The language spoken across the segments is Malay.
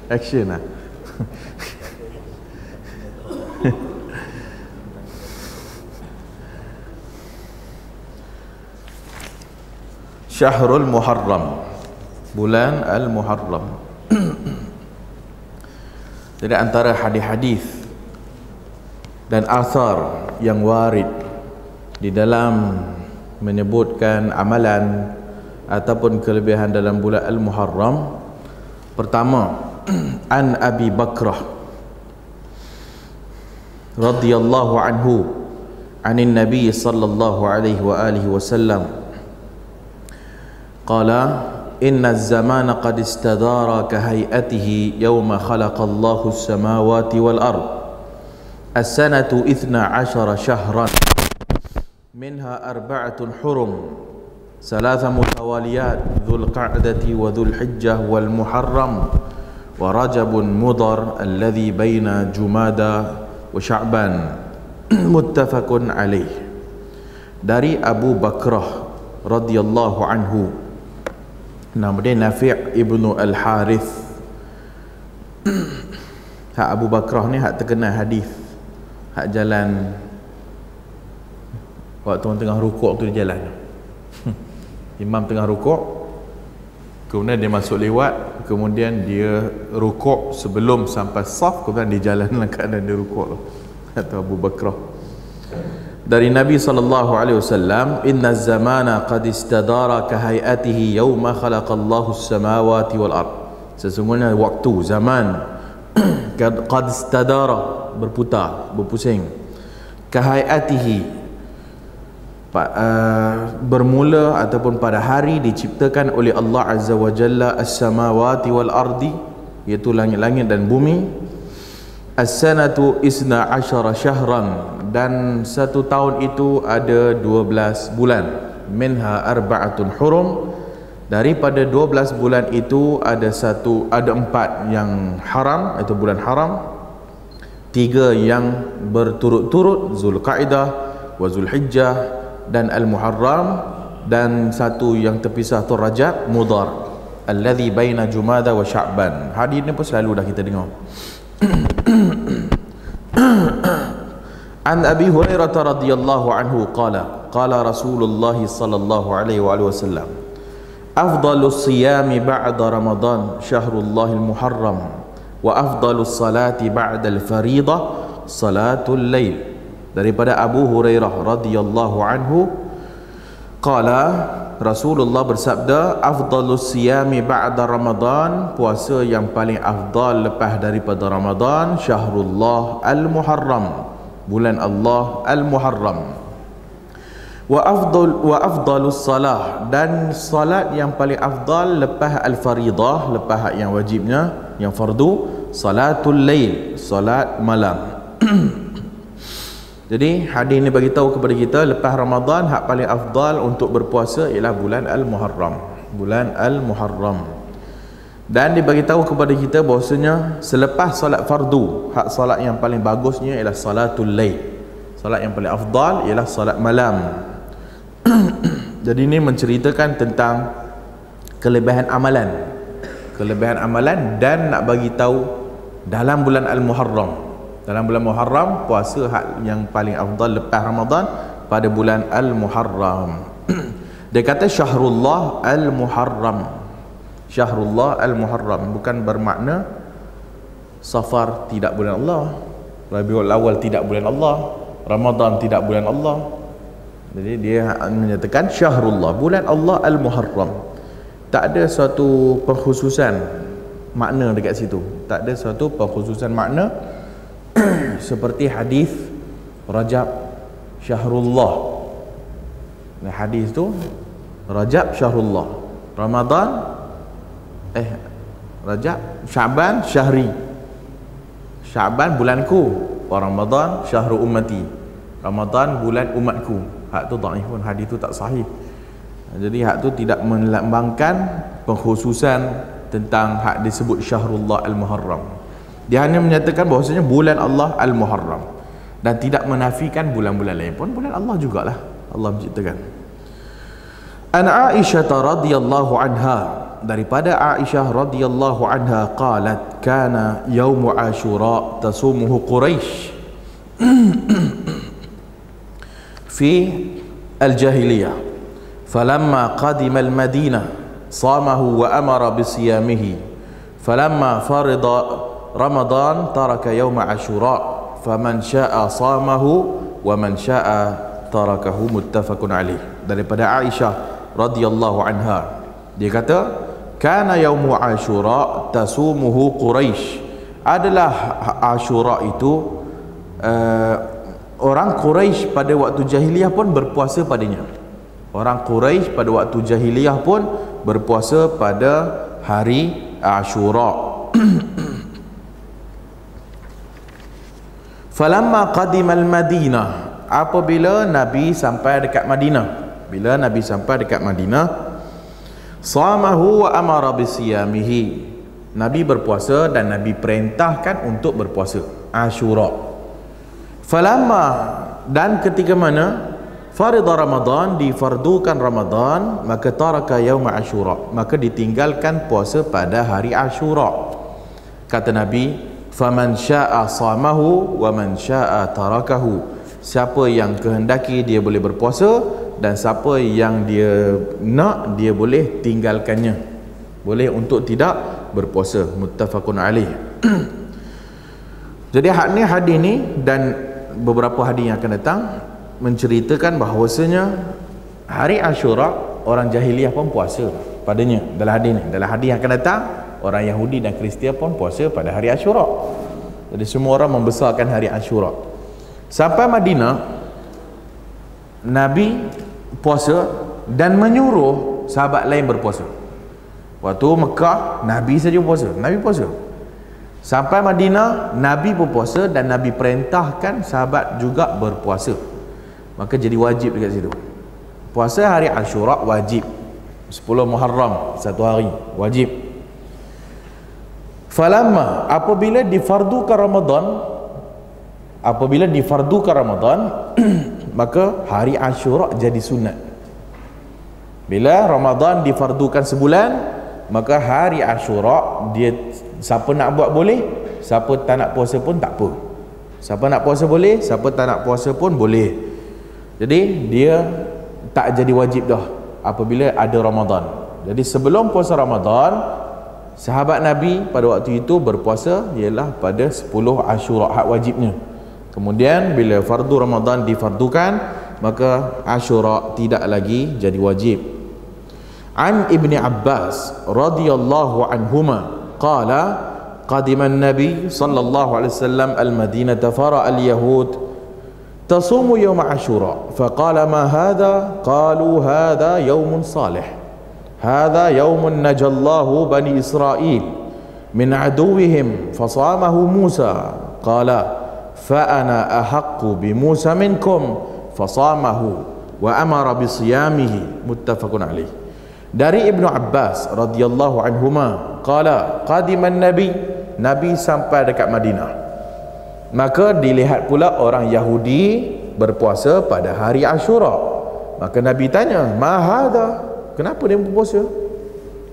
Action lah. Syahrul Muharram, bulan Al-Muharram. Jadi antara hadis-hadis dan asar yang warid di dalam menyebutkan amalan ataupun kelebihan dalam bulan Al-Muharram, pertama, an Abi Bakrah radhiyallahu anhu anin Nabi sallallahu alaihi wa alihi wasallam qala inna az-zamana qad istadara ka hay'atihi yawma khalaqa Allahu as-samawati wal ard as-sanatu 12 shahran minha arba'atun hurum ثلاث متواليات ذو القعدة وذو الحجة والمحرم ورجب مضر الذي بين جمادى وشعبان متفق عليه. Dari Abu Bakrah radhiyallahu anhu, nama dia Nafi' ibnu Al-Harith. Hak Abu Bakrah ni hak terkenal hadis, hak jalan waktu orang tengah rukuk tu dia jalan. Imam tengah rukuk, kemudian dia masuk lewat, kemudian dia rukuk sebelum sampai saf, kemudian dia jalan dalam keadaan dia rukuk. Kata Abu Bakrah dari Nabi SAW, inna zamana qad istadara ka hay'atihi yawma khalaqallahu as-samawati wal ard. Sesungguhnya waktu, zaman qad istadara, berputar, berpusing, ka hay'atihi, bermula ataupun pada hari diciptakan oleh Allah Azza wa Jalla as-samawati wal ardi, iaitu langit-langit dan bumi. As-sanatu 12 syahran, dan satu tahun itu ada 12 bulan. Minha arba'atun hurum, daripada 12 bulan itu ada 4 yang haram, itu bulan haram. 3 yang berturut-turut, Zulqa'dah wa Zulhijjah dan Al-Muharram, dan 1 yang terpisah tu Rajab Mudhar alladhi baina Jumada wa Sya'ban. Hadis ni pun selalu dah kita dengar. An Abi Hurairah radhiyallahu anhu qala qala Rasulullah sallallahu alaihi wasallam afdalus siyami ba'da Ramadan syahrul Muharram wa afdalus salati ba'da al-fariḍah salatul lail. Daripada Abu Hurairah radhiyallahu anhu qala, Rasulullah bersabda, afdalus siyami ba'da Ramadan, puasa yang paling afdal lepas daripada Ramadan, syahrullah al-Muharram, bulan Allah al-Muharram. Wa afdalus salah, dan salat yang paling afdal lepas al-fariḍah, lepas yang wajibnya, yang fardu, salatul lail, salat malam. Jadi hadis ini bagi tahu kepada kita, lepas Ramadan hak paling afdal untuk berpuasa ialah bulan Al-Muharram, bulan Al-Muharram. Dan dibagi tahu kepada kita bahwasanya selepas solat fardu, hak solat yang paling bagusnya ialah salatul lail. Solat yang paling afdal ialah solat malam. Jadi ini menceritakan tentang kelebihan amalan. Kelebihan amalan, dan nak bagi tahu dalam bulan Al-Muharram. Dalam bulan Muharram, puasa hak yang paling afdal lepas Ramadan pada bulan Al-Muharram. Dia kata syahrullah Al-Muharram. Syahrullah Al-Muharram bukan bermakna Safar tidak bulan Allah, Rabiul Awal tidak bulan Allah, Ramadan tidak bulan Allah. Jadi dia menyatakan syahrullah, bulan Allah Al-Muharram. Tak ada suatu perkhususan makna dekat situ. Tak ada suatu perkhususan makna seperti hadis Rajab syahrullah. Nah, hadis tu Rajab syahrullah, Ramadan Rajab, Sya'ban syahri, Sya'ban bulanku, wa Ramadan syahru ummati, Ramadan bulan umatku. Hak tu dhaif pun, hadis tu tak sahih. Jadi hak tu tidak melambangkan pengkhususan tentang hak disebut syahrullah al-Muharram. Dia hanya menyatakan bahwasanya bulan Allah Al-Muharram, dan tidak menafikan bulan-bulan lain pun bulan Allah jugalah Allah menciptakan. An Aisyah radhiyallahu anha daripada Aisyah radhiyallahu anha qalat kana yaumu Ashura tasumuhu Quraisy fi al-jahiliyah falamma qadima al-Madinah samahu wa amara bisiyamihi falamma farida Ramadan taraka yauma Ashura faman syaa'a samahu wa man syaa'a tarakahu, muttafaqun alaih. Daripada Aisyah radhiyallahu anha, dia kata kana yaumu Ashura tasumuhu Quraisy, adalah Ashura itu orang Quraisy pada waktu jahiliyah pun berpuasa padanya. Orang Quraisy pada waktu jahiliyah pun berpuasa pada hari Ashura. Falamma qadimal Madinah, apabila Nabi sampai dekat Madinah, bila Nabi sampai dekat Madinah, samahu wa amara bisiyamihi, Nabi berpuasa dan Nabi perintahkan untuk berpuasa Ashura. Falamma, dan ketika mana farida Ramadan, difardukan Ramadan, maka taraka yauma Ashura, maka ditinggalkan puasa pada hari Ashura. Kata Nabi, faman syaa'a samahu wa man syaa'a tarakahu, siapa yang kehendaki dia boleh berpuasa, dan siapa yang dia nak dia boleh tinggalkannya, boleh untuk tidak berpuasa, muttafaqun alaih. Jadi hadis ni dan beberapa hadis yang akan datang menceritakan bahawasanya hari Ashura orang jahiliyah pun puasa padanya. Dalam hadis ni, dalam hadis yang akan datang, orang Yahudi dan Kristian pun puasa pada hari Ashura. Jadi semua orang membesarkan hari Ashura. Sampai Madinah, Nabi puasa dan menyuruh sahabat lain berpuasa. Waktu Mekah, Nabi saja puasa, Nabi puasa. Sampai Madinah, Nabi berpuasa dan Nabi perintahkan sahabat juga berpuasa. Maka jadi wajib dekat situ. Puasa hari Ashura wajib. 10 Muharram, satu hari wajib. Falamma, apabila difardukan Ramadan, maka hari Ashura jadi sunat. Bila Ramadan difardukan sebulan, maka hari Ashura dia, siapa nak buat boleh, siapa tak nak puasa pun tak apa. Siapa nak puasa boleh, siapa tak nak puasa pun boleh. Jadi dia tak jadi wajib dah apabila ada Ramadan. Jadi sebelum puasa Ramadan, sahabat Nabi pada waktu itu berpuasa ialah pada 10 Ashura, hak wajibnya. Kemudian bila fardu Ramadan difardukan, maka Ashura tidak lagi jadi wajib. An Ibni Abbas radhiyallahu anhuma qala qadima an-nabi sallallahu alaihi wasallam al-Madinah fara al-yahud تصوم يوم عاشوراء فقال ما هذا قالوا هذا يوم صالح هذا يوم نجى الله بني إسرائيل من عدوهم فصامه موسى قال فأنا أحق بموسى منكم فصامه وأمر بصيامه متفق عليه. Dari Ibnu Abbas radhiyallahu anhuma qala qadima an-nabi, Nabi sampai dekat Madinah, maka dilihat pula orang Yahudi berpuasa pada hari Ashura. Maka Nabi tanya, ma hadha, kenapa dia berpuasa?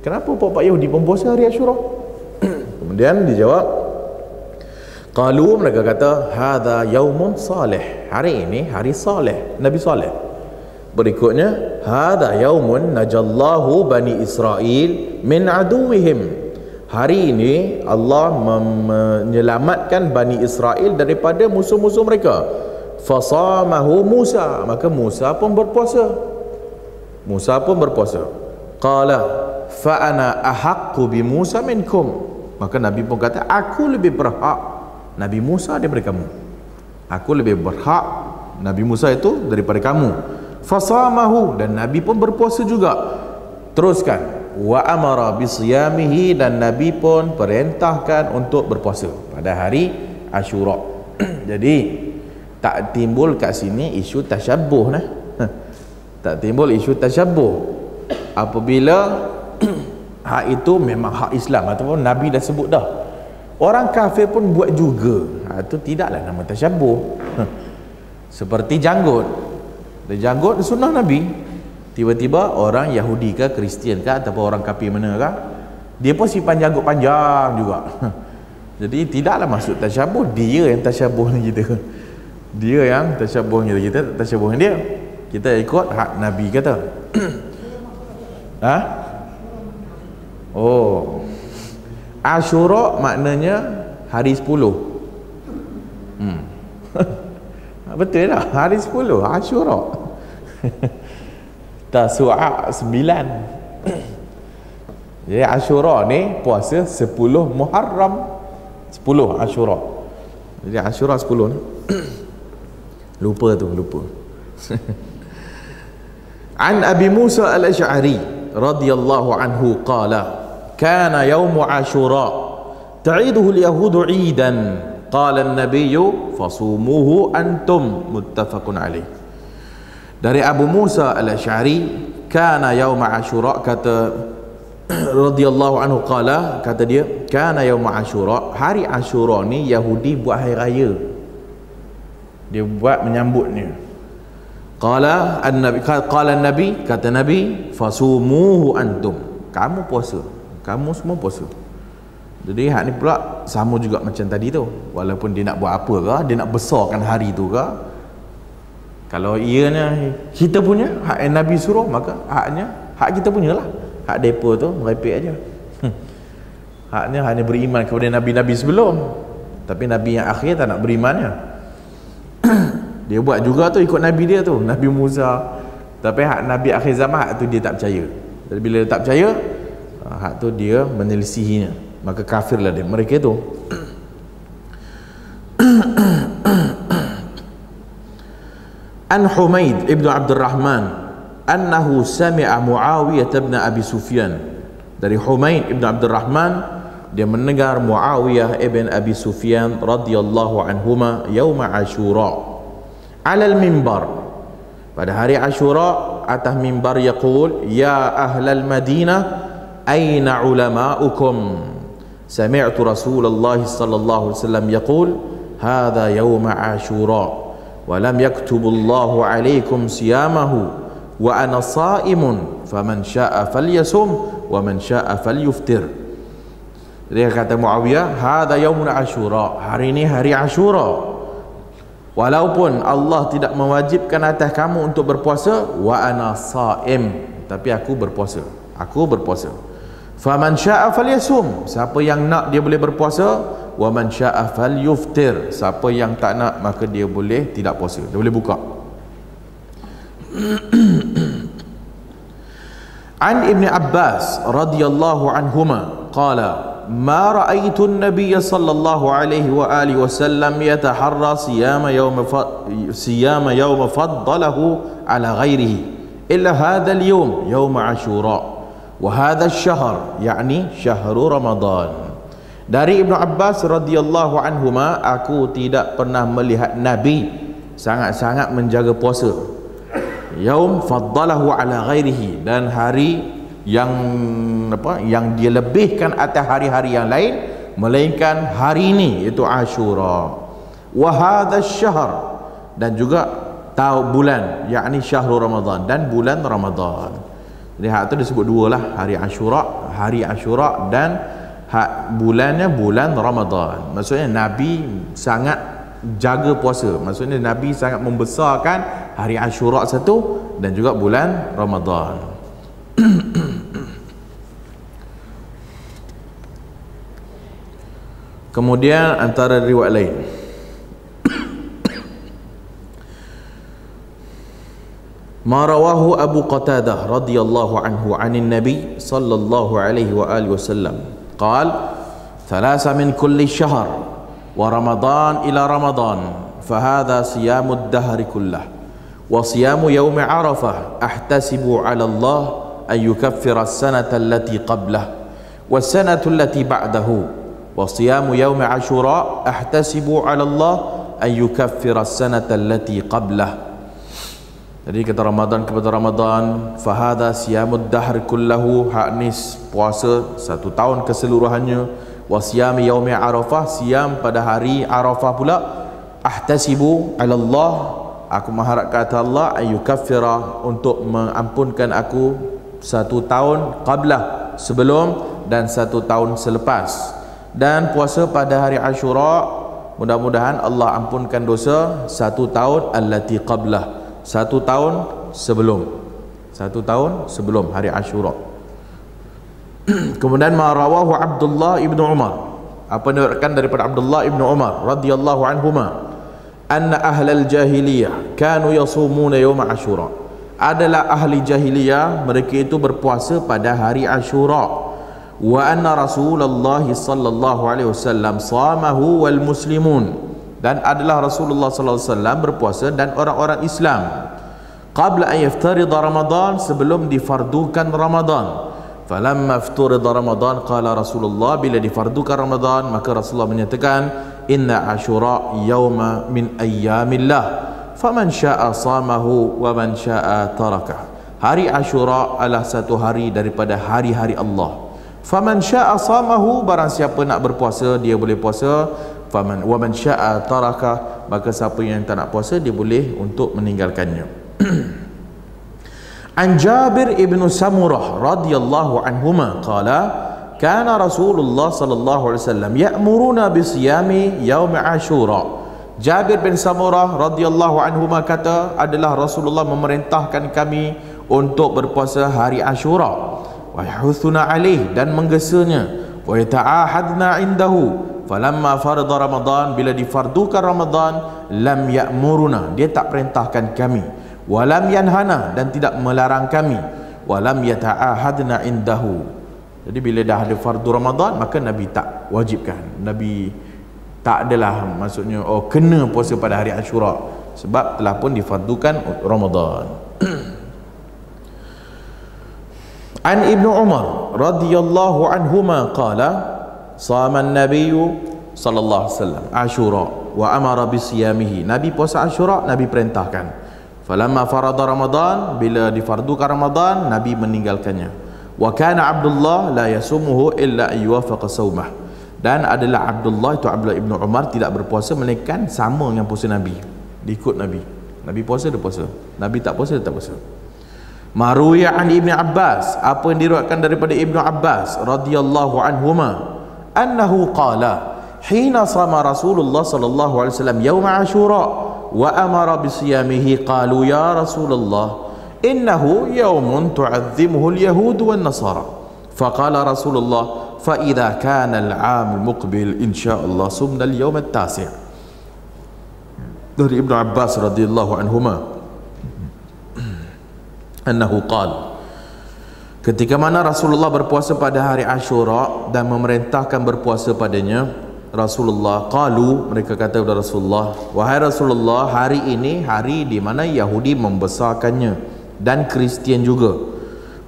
Kenapa pak Yahudi berpuasa hari Ashura? Kemudian dijawab, qalu, mereka kata, hadha yaumun salih, hari ini hari salih, Nabi salih. Berikutnya, hadha yaumun najallahu bani Israel min aduwihim, hari ini Allah menyelamatkan Bani Israel daripada musuh-musuh mereka. Fasamahu Musa, maka Musa pun berpuasa. Qala fa ana ahaqqu bi Musa minkum, maka Nabi pun kata, aku lebih berhak Nabi Musa daripada kamu. Aku lebih berhak Nabi Musa itu daripada kamu. Fasamahu, dan Nabi pun berpuasa juga. Teruskan, wa amara bisiyamihi, dan Nabi pun perintahkan untuk berpuasa pada hari Ashura. Jadi tak timbul kat sini isu tasyabbuh nah. Tak timbul isu tasyabbuh apabila hak itu memang hak Islam ataupun Nabi dah sebut dah. Orang kafir pun buat juga. Itu tidaklah nama tasyabbuh. Seperti janggut. Janggut sunnah Nabi, Tiba-tiba orang Yahudi ke, Kristian ke, ataupun orang kafir mana ke, dia pun simpan janggut panjang juga. Jadi tidaklah maksud tasyabuh, dia yang tasyabuh dengan kita. Dia yang tasyabuh dengan kita, tasyabuh dengan dia. Kita ikut hak Nabi kata. Ha? Oh. Asyura maknanya hari 10. Betul tak? Hari 10 Asyura. Tasu'a 9. Jadi Asyura ni puasa 10 Muharram. 10 Asyura. Jadi Asyura 10 ni. Lupa. An Abi Musa al-Ash'ari radhiyallahu anhu qala kana yawm Asyura ta'iduhu al-yahudu 'idan qala an-nabiy fasumuhu antum muttafaqun alaih. Dari Abu Musa al-Ash'ari, kana yaum Asyura, kata radhiyallahu anhu qala, kata dia, kana yaum Asyura, hari Asyura ni Yahudi buat hari raya, dia buat menyambutnya. Qala an-nabi, qala an-nabi, kata Nabi, fasumuhu antum, kamu puasa, kamu semua puasa. Jadi hak ni pula sama juga macam tadi tu, walaupun dia nak buat apa ke, dia nak besarkan hari tu ke, kalau ianya kita punya hak yang Nabi suruh, maka hak kita punya lah. Hak depa tu merepek aja. Haknya hanya beriman kepada nabi-nabi sebelum, tapi nabi yang akhir tak nak berimannya. Dia buat juga tu ikut nabi dia tu, Nabi Musa. Tapi hak nabi akhir zaman, hak tu dia tak percaya. Jadi bila dia tak percaya, hak tu dia menyelisihinya, maka kafirlah dia, mereka tu. An Humaid ibn Abdurrahman annahu sami'a Muawiyah ibn Abi Sufyan. Dari Humaid ibn Abdurrahman, dia mendengar Muawiyah ibn Abi Sufyan radhiyallahu anhuma yauma Asyura ala al-mimbar, pada hari Asyura atas mimbar, yaqul ya ahlal Madinah aina ulama'ukum sami'tu Rasulullah sallallahu alaihi wasallam yaqul hadha yauma Asyura walam yaktubullahu alaikum siyamahu wa ana sa'imun faman sya'a falyasum wa man sya'a falyuftir. Dia kata Muawiyah, hadha yaumun Asyura, hari ini hari Asyura, walaupun Allah tidak mewajibkan atas kamu untuk berpuasa, wa ana sa'im, tapi aku berpuasa, faman sya'a falyasum, siapa yang nak dia boleh berpuasa, wa man sya'a falyuftir, siapa yang tak nak maka dia boleh tidak puasa, dia boleh buka. An Ibn Abbas radhiyallahu anhuma qala ma ra'aytu an-nabiy sallallahu alaihi wa alihi wasallam yataharra siyama yawm faddalahu ala ghairihi illa hadha al-yawm yawm Asyura wa hadha ash-shahr yani syahru Ramadan. Dari Ibnu Abbas radhiyallahu anhuma, aku tidak pernah melihat Nabi sangat-sangat menjaga puasa yaum faddalahu ala ghairihi, dan hari yang yang dia lebihkan atas hari-hari yang lain, melainkan hari ini iaitu Asyura. Wa hadha syahr, dan juga tahu bulan yakni syahrul Ramadan, dan bulan Ramadan. Jadi hak tu disebut dua lah, hari Asyura dan hak bulannya bulan Ramadan. Maksudnya Nabi sangat jaga puasa, maksudnya Nabi sangat membesarkan hari Asyura satu dan juga bulan Ramadan. Kemudian antara riwayat lain, ma rawahu Abu Qatadah radhiyallahu anhu 'anil Nabi sallallahu alaihi wa alihi wasallam قال ثلاثة من كل شهر ورمضان إلى رمضان فهذا صيام الدهر كله وصيام يوم عرفة أحتسب على الله أن يكفر السنة التي قبله والسنة التي بعده وصيام يوم عاشوراء أحتسب على الله أن يكفر السنة التي قبله. Jadi kata Ramadan kepada Ramadan, fahada siyamud dahr kullahu, hak ni puasa satu tahun keseluruhannya. Wa siyam yaumi Arafah, siam pada hari Arafah pula. Ahtasibu ala Allah, aku mengharap kata Allah ayyukaffira, untuk mengampunkan aku 1 tahun qablah, sebelum, dan 1 tahun selepas. Dan puasa pada hari Ashura, mudah-mudahan Allah ampunkan dosa 1 tahun allati qablah, 1 tahun sebelum, 1 tahun sebelum hari Ashura. Kemudian marawahu Abdullah ibnu Umar, apa diriwayatkan daripada Abdullah ibnu Umar radhiyallahu anhuma, anna ahlal jahiliyah kanu yasumuna yawm Ashura, adalah ahli jahiliyah, mereka itu berpuasa pada hari Ashura. Wa anna Rasulullah sallallahu alaihi wasallam shamahu wal muslimun, dan adalah Rasulullah sallallahu alaihi wasallam berpuasa dan orang-orang Islam. Qabla an yaftarida Ramadan, sebelum difardukan Ramadan. Falamma iftarida Ramadan qala Rasulullah, bila difardukan Ramadan maka Rasulullah menyatakan, inna Ashura yawma min ayyamillah faman syaa shamahu wa man syaa tarakah. Hari Ashura adalah satu hari daripada hari-hari Allah. Faman syaa shamahu, barang siapa nak berpuasa dia boleh puasa. Faman wa man syaa tarakah, maka siapa yang tak nak puasa dia boleh untuk meninggalkannya. An Jabir ibn Samurah radhiyallahu anhuma qala kana Rasulullah sallallahu alaihi wasallam ya'muruna bi siyami yaum Ashura. Jabir bin Samurah radhiyallahu anhuma kata, adalah Rasulullah memerintahkan kami untuk berpuasa hari Ashura. Wa yahuthuna alaih, dan menggesanya. Wa yata'ahadna indahu, falamma farada Ramadan, bila difardukan Ramadan, lam ya'muruna, dia tak perintahkan kami. Walam yanhana, dan tidak melarang kami. Walam yata'ahadna indahu, jadi bila dah ada fardu Ramadan maka Nabi tak wajibkan. Nabi tak adalah maksudnya kena puasa pada hari Ashura, sebab telah pun difardukan Ramadan. An Ibnu Umar radhiyallahu anhuma qala sama an-nabiy sallallahu alaihi wasallam Ashura wa amara bi siyamihi. Nabi puasa Ashura, Nabi perintahkan. Falamma farada Ramadan, bila difardukan Ramadan Nabi meninggalkannya. Wa kana Abdullah la yasumuhu illa ayyuwafaqa saumah, dan adalah Abdullah, itu Abdullah ibnu Umar, tidak berpuasa melainkan sama dengan puasa Nabi, diikut Nabi. Nabi puasa dia puasa, Nabi tak puasa dia tak puasa. Maruya an Ibn Abbas, apa yang diriwayatkan daripada Ibnu Abbas radhiyallahu anhuma, annahu qala hina sama Rasulullah sallallahu alaihi wasallam yaum Ashura wa amara bi siyamihi, qalu ya Rasulullah innahu yawmun tu'azzimuhu al-yahud wan nasara, faqala Rasulullah fa idza kana al-'am al-muqbil insyaallah sumna al-yawm at-tasi'. Dari Ibnu Abbas radhiyallahu anhuma annahu qala, ketika mana Rasulullah berpuasa pada hari Ashura dan memerintahkan berpuasa padanya, Rasulullah qalu, mereka kata kepada Rasulullah, wahai Rasulullah, hari ini hari di mana Yahudi membesarkannya dan Kristian juga.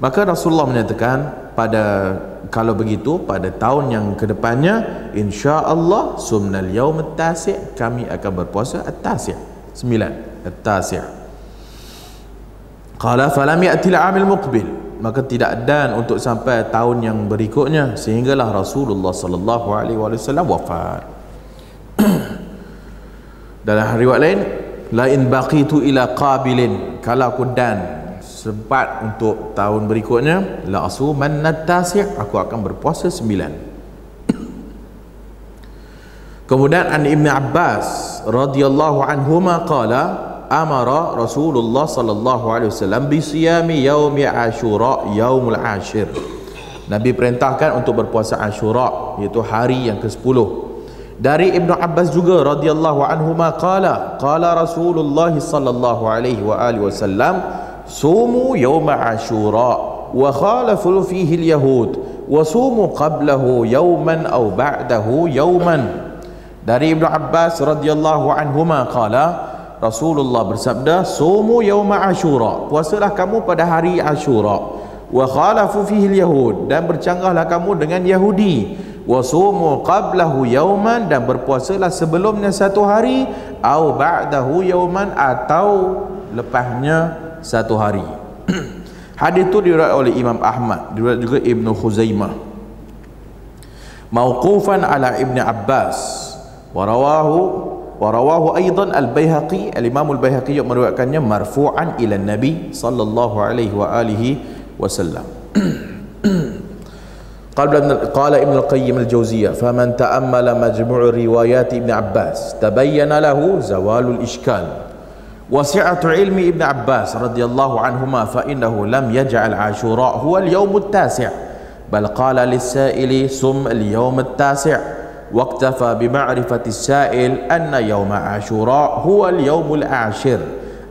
Maka Rasulullah menyatakan, kalau begitu pada tahun yang kedepannya insya-Allah sumnal yaum at-tasi', kami akan berpuasa at-tasi', 9 at-tasi'. Qala falam ya'ti al-'am al-muqbil, maka tidak dan untuk sampai tahun yang berikutnya, sehinggalah Rasulullah sallallahu alaihi wasallam wafat. Dalam riwayat lain, la in baqitu ila qabilin, kalau aku dan sempat untuk tahun berikutnya, la asumanna at-tasi', aku akan berpuasa 9. Kemudian an Ibn Abbas radhiyallahu anhuma qala amara Rasulullah sallallahu alaihi wasallam bi siyami yaumi Ashura yaumul ashir. Nabi perintahkan untuk berpuasa Ashura, iaitu hari yang ke-10. Dari Ibnu Abbas juga radhiyallahu anhuma qala Rasulullah sallallahu alaihi wa alihi wasallam sumu yauma Ashura wa khalafu fihi al-yahud wa sumu qablahu yawman aw ba'dahu yawman. Dari Ibnu Abbas radhiyallahu anhuma qala Rasulullah bersabda, sumu yauma Ashura, puasalah kamu pada hari Ashura, wa khalafu fihi al-yahud, dan bercanggahlah kamu dengan Yahudi, wa sumu qablahu yauman, dan berpuasalah sebelumnya satu hari, au ba'dahu yauman, atau lepasnya satu hari. Hadis itu diriwayatkan oleh Imam Ahmad, diriwayatkan juga Ibnu Khuzaimah mauqufan ala Ibn Abbas, wa rawahu Wa rawahu aidan al-Baihaqi, al-Imam al-Baihaqi yang meriwayatkannya marfu'an ila Nabi sallallahu alaihi wa alihi wasallam. قال ابن القيم الجوزية فمن تأمل مجموع روايات ابن عباس تبين له زوال الإشكال وسعة علم ابن عباس رضي الله عنهما فإنه لم يجعل عاشوراء هو اليوم التاسع بل قال للسائل صم اليوم التاسع واكتفى بمعرفة السائل أن يوم عاشوراء هو اليوم العاشر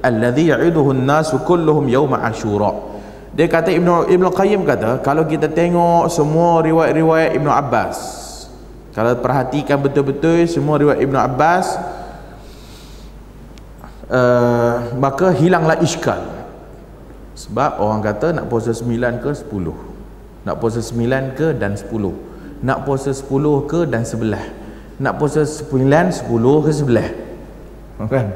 الذي يعده الناس كلهم يوم عاشوراء. Dia kata Ibn Qayyim kata, kalau kita tengok semua riwayat-riwayat Ibn Abbas, kalau perhatikan betul-betul semua riwayat Ibn Abbas, maka hilanglah iskal. Sebab orang kata nak puasa 9 ke 10, nak puasa 9 ke dan 10, nak puasa 10 ke dan 11, nak puasa 9, 10 ke 11, kan?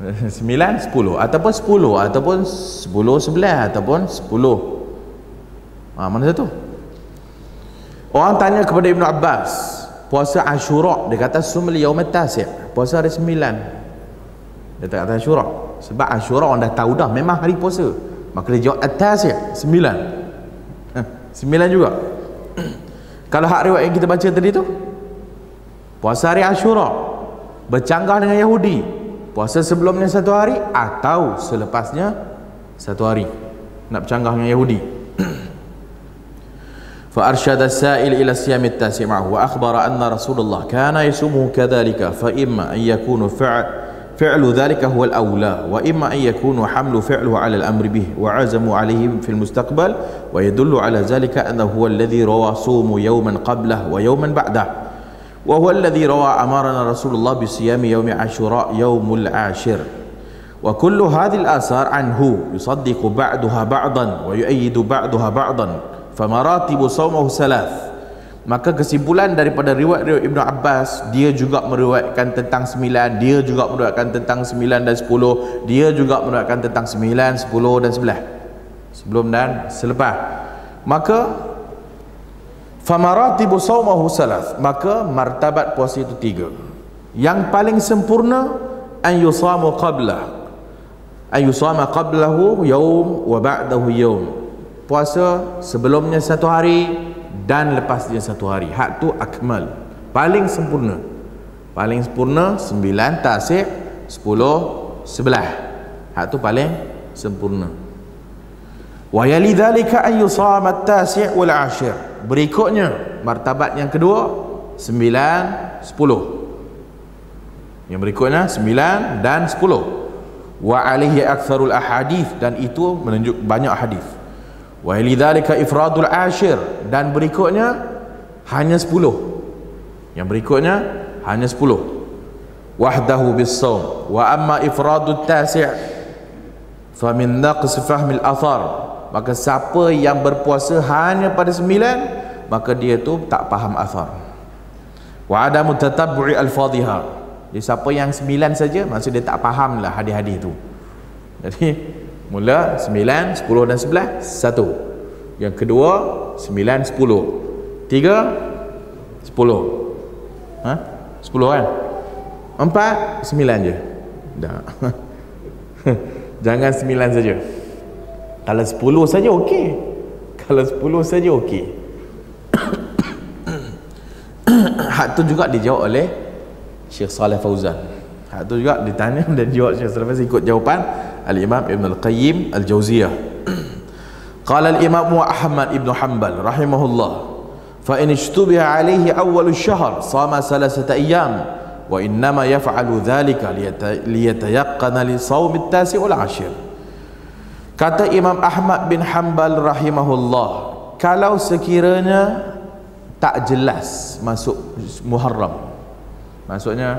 9, 10 ataupun 10 ataupun 10, 11 ataupun 10. Mana satu? Orang tanya kepada Ibn Abbas puasa Ashura, dia kata sumul yaum at-tasi', puasa hari 9. Dia tak kata Ashura sebab Ashura orang dah tahu dah memang hari puasa, maka dia jawab at-tasi', 9. 9 juga. Kalau hak riwayat yang kita baca tadi tu, puasa hari Ashura bercanggah dengan Yahudi, puasa sebelumnya satu hari atau selepasnya satu hari, nak bercanggah dengan Yahudi. فأرشد السائل إلى الصيام التاسع معه وأخبر أن رسول الله كان يصومه كذلك فإما أن يكون فعل ذلك هو الأولى وإما أن يكون حمل فعله على الأمر به وعزموا عليه في المستقبل ويدل على ذلك أنه هو الذي روى صوم يوما قبله ويوما بعده وهو الذي روى أمرنا رسول الله بصيام يوم عاشوراء يوم العاشر وكل هذه الآثار عنه يصدق بعضها بعضا ويؤيد بعضها بعضا فمراتب صومه ثلاث. Maka kesimpulan daripada riwayat Ibn Abbas, dia juga meriwayatkan tentang 9, dia juga meriwayatkan tentang 9 dan 10, dia juga meriwayatkan tentang 9, 10 dan 11, sebelum dan selepas. Maka famaratibu saumahu salas, maka martabat puasa itu 3. Yang paling sempurna an yusamu qablahu yaum wa ba'dahu yaum, puasa sebelumnya satu hari dan lepasnya satu hari. Hak tu akmal, paling sempurna. Paling sempurna 9, tasik, 10, 11. Hak tu paling sempurna. Wa yali dhalika an yusama at-tasi' wal 'ashir. Berikutnya martabat yang kedua 9, 10. Yang berikutnya 9 dan 10. Wa alaihi aktsarul ahadith, dan itu menunjuk banyak hadis. Wa lidzalika ifradul 'ashir, dan berikutnya hanya 10. Yang berikutnya hanya 10. Wahdahu bis-shaum. Wa amma ifradut tasi' fa min naqs fahmil athar. Maka siapa yang berpuasa hanya pada 9, maka dia tu tak faham athar. Wa adamu tatabbu'i al-fadhiha. Jadi siapa yang 9 saja, maksud dia tak fahamlah hadis-hadis tu. Jadi mula 9, 10 dan 11 satu. Yang kedua 9, 10. 3, 10. 10 kan? 4, 9 je. Dah. Jangan 9 saja. Kalau 10 saja okey. Kalau 10 saja okey. Hak tu juga dijawab oleh Syekh Saleh Fauzan. Hak tu juga ditanya dan jawab Syekh Saleh Fauzan ikut jawapan Al-Imam Ibn Al-Qayyim Al-Jawziyah. Qala Al-Imam Ahmad Ibn Hanbal rahimahullah, fa in ishtubiha alayhi awwal ash-shahr sama 3 ayyam wa innama yaf'alu dhalika liyatayaqqana li shaum at-tasi' wal 'ashir. Kata Imam Ahmad bin Hanbal rahimahullah, kalau sekiranya tak jelas masuk Muharram, maksudnya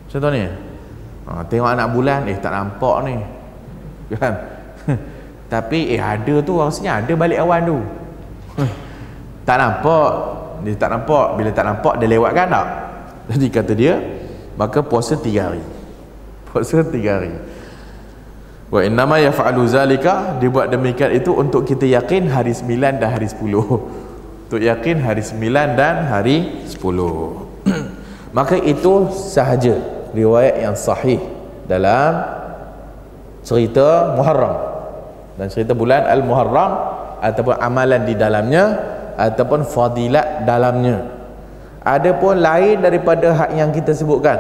contoh ni tengok anak bulan, tak nampak ni kan. Tapi ada tu, rasanya ada balik awan tu. Tak nampak, dia tak nampak. Bila tak nampak, dia lewatkan tak? Jadi kata dia, maka puasa 3 hari. Puasa 3 hari. Wa innama yaf'alu zalika, dia buat demikian itu untuk kita yakin hari 9 dan hari 10. Untuk yakin hari 9 dan hari 10. Maka itu sahaja riwayat yang sahih dalam cerita Muharram dan cerita bulan Al-Muharram, ataupun amalan di dalamnya, ataupun fadilat dalamnya. Ada pun lain daripada hak yang kita sebutkan,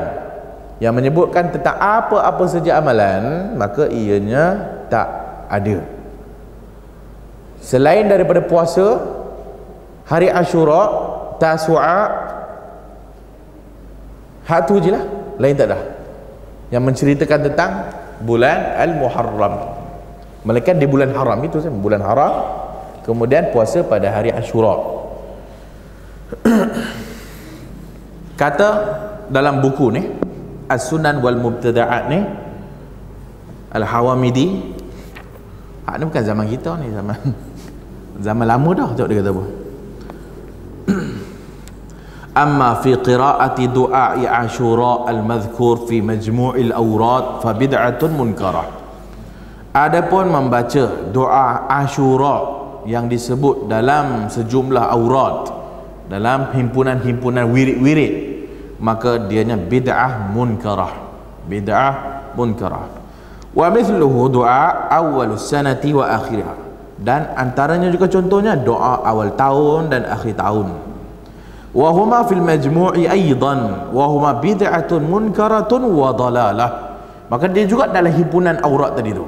yang menyebutkan tentang apa-apa saja amalan, maka ianya tak ada. Selain daripada puasa, hari Ashura, Tasu'a, hak tu je lah, lain tak ada yang menceritakan tentang bulan Al-Muharram. Melainkan di bulan haram itu, bulan haram, kemudian puasa pada hari Ashura. Kata dalam buku ni As-Sunan wal Mubtada'at ni, Al-Hawamidi, hak ni bukan zaman kita ni, zaman lama dah. Tengok dia kata apa. Amma fi qira'ati du'a'i Ashura al-madhkur fi majmu'il awrad fa bid'atun munkarah. Adapun membaca doa Ashura yang disebut dalam sejumlah aurat, dalam himpunan-himpunan wirid-wirid, maka dianya bid'ah munkarah. Bid'ah munkarah. Wa mithluhu du'a awwalus sanati wa akhirha. Dan antaranya juga contohnya doa awal tahun dan akhir tahun. Wa huma fil majmu'i aidan wa huma bid'atun munkaratun wa dalalah. Maka dia juga dalam himpunan aurat tadi tu.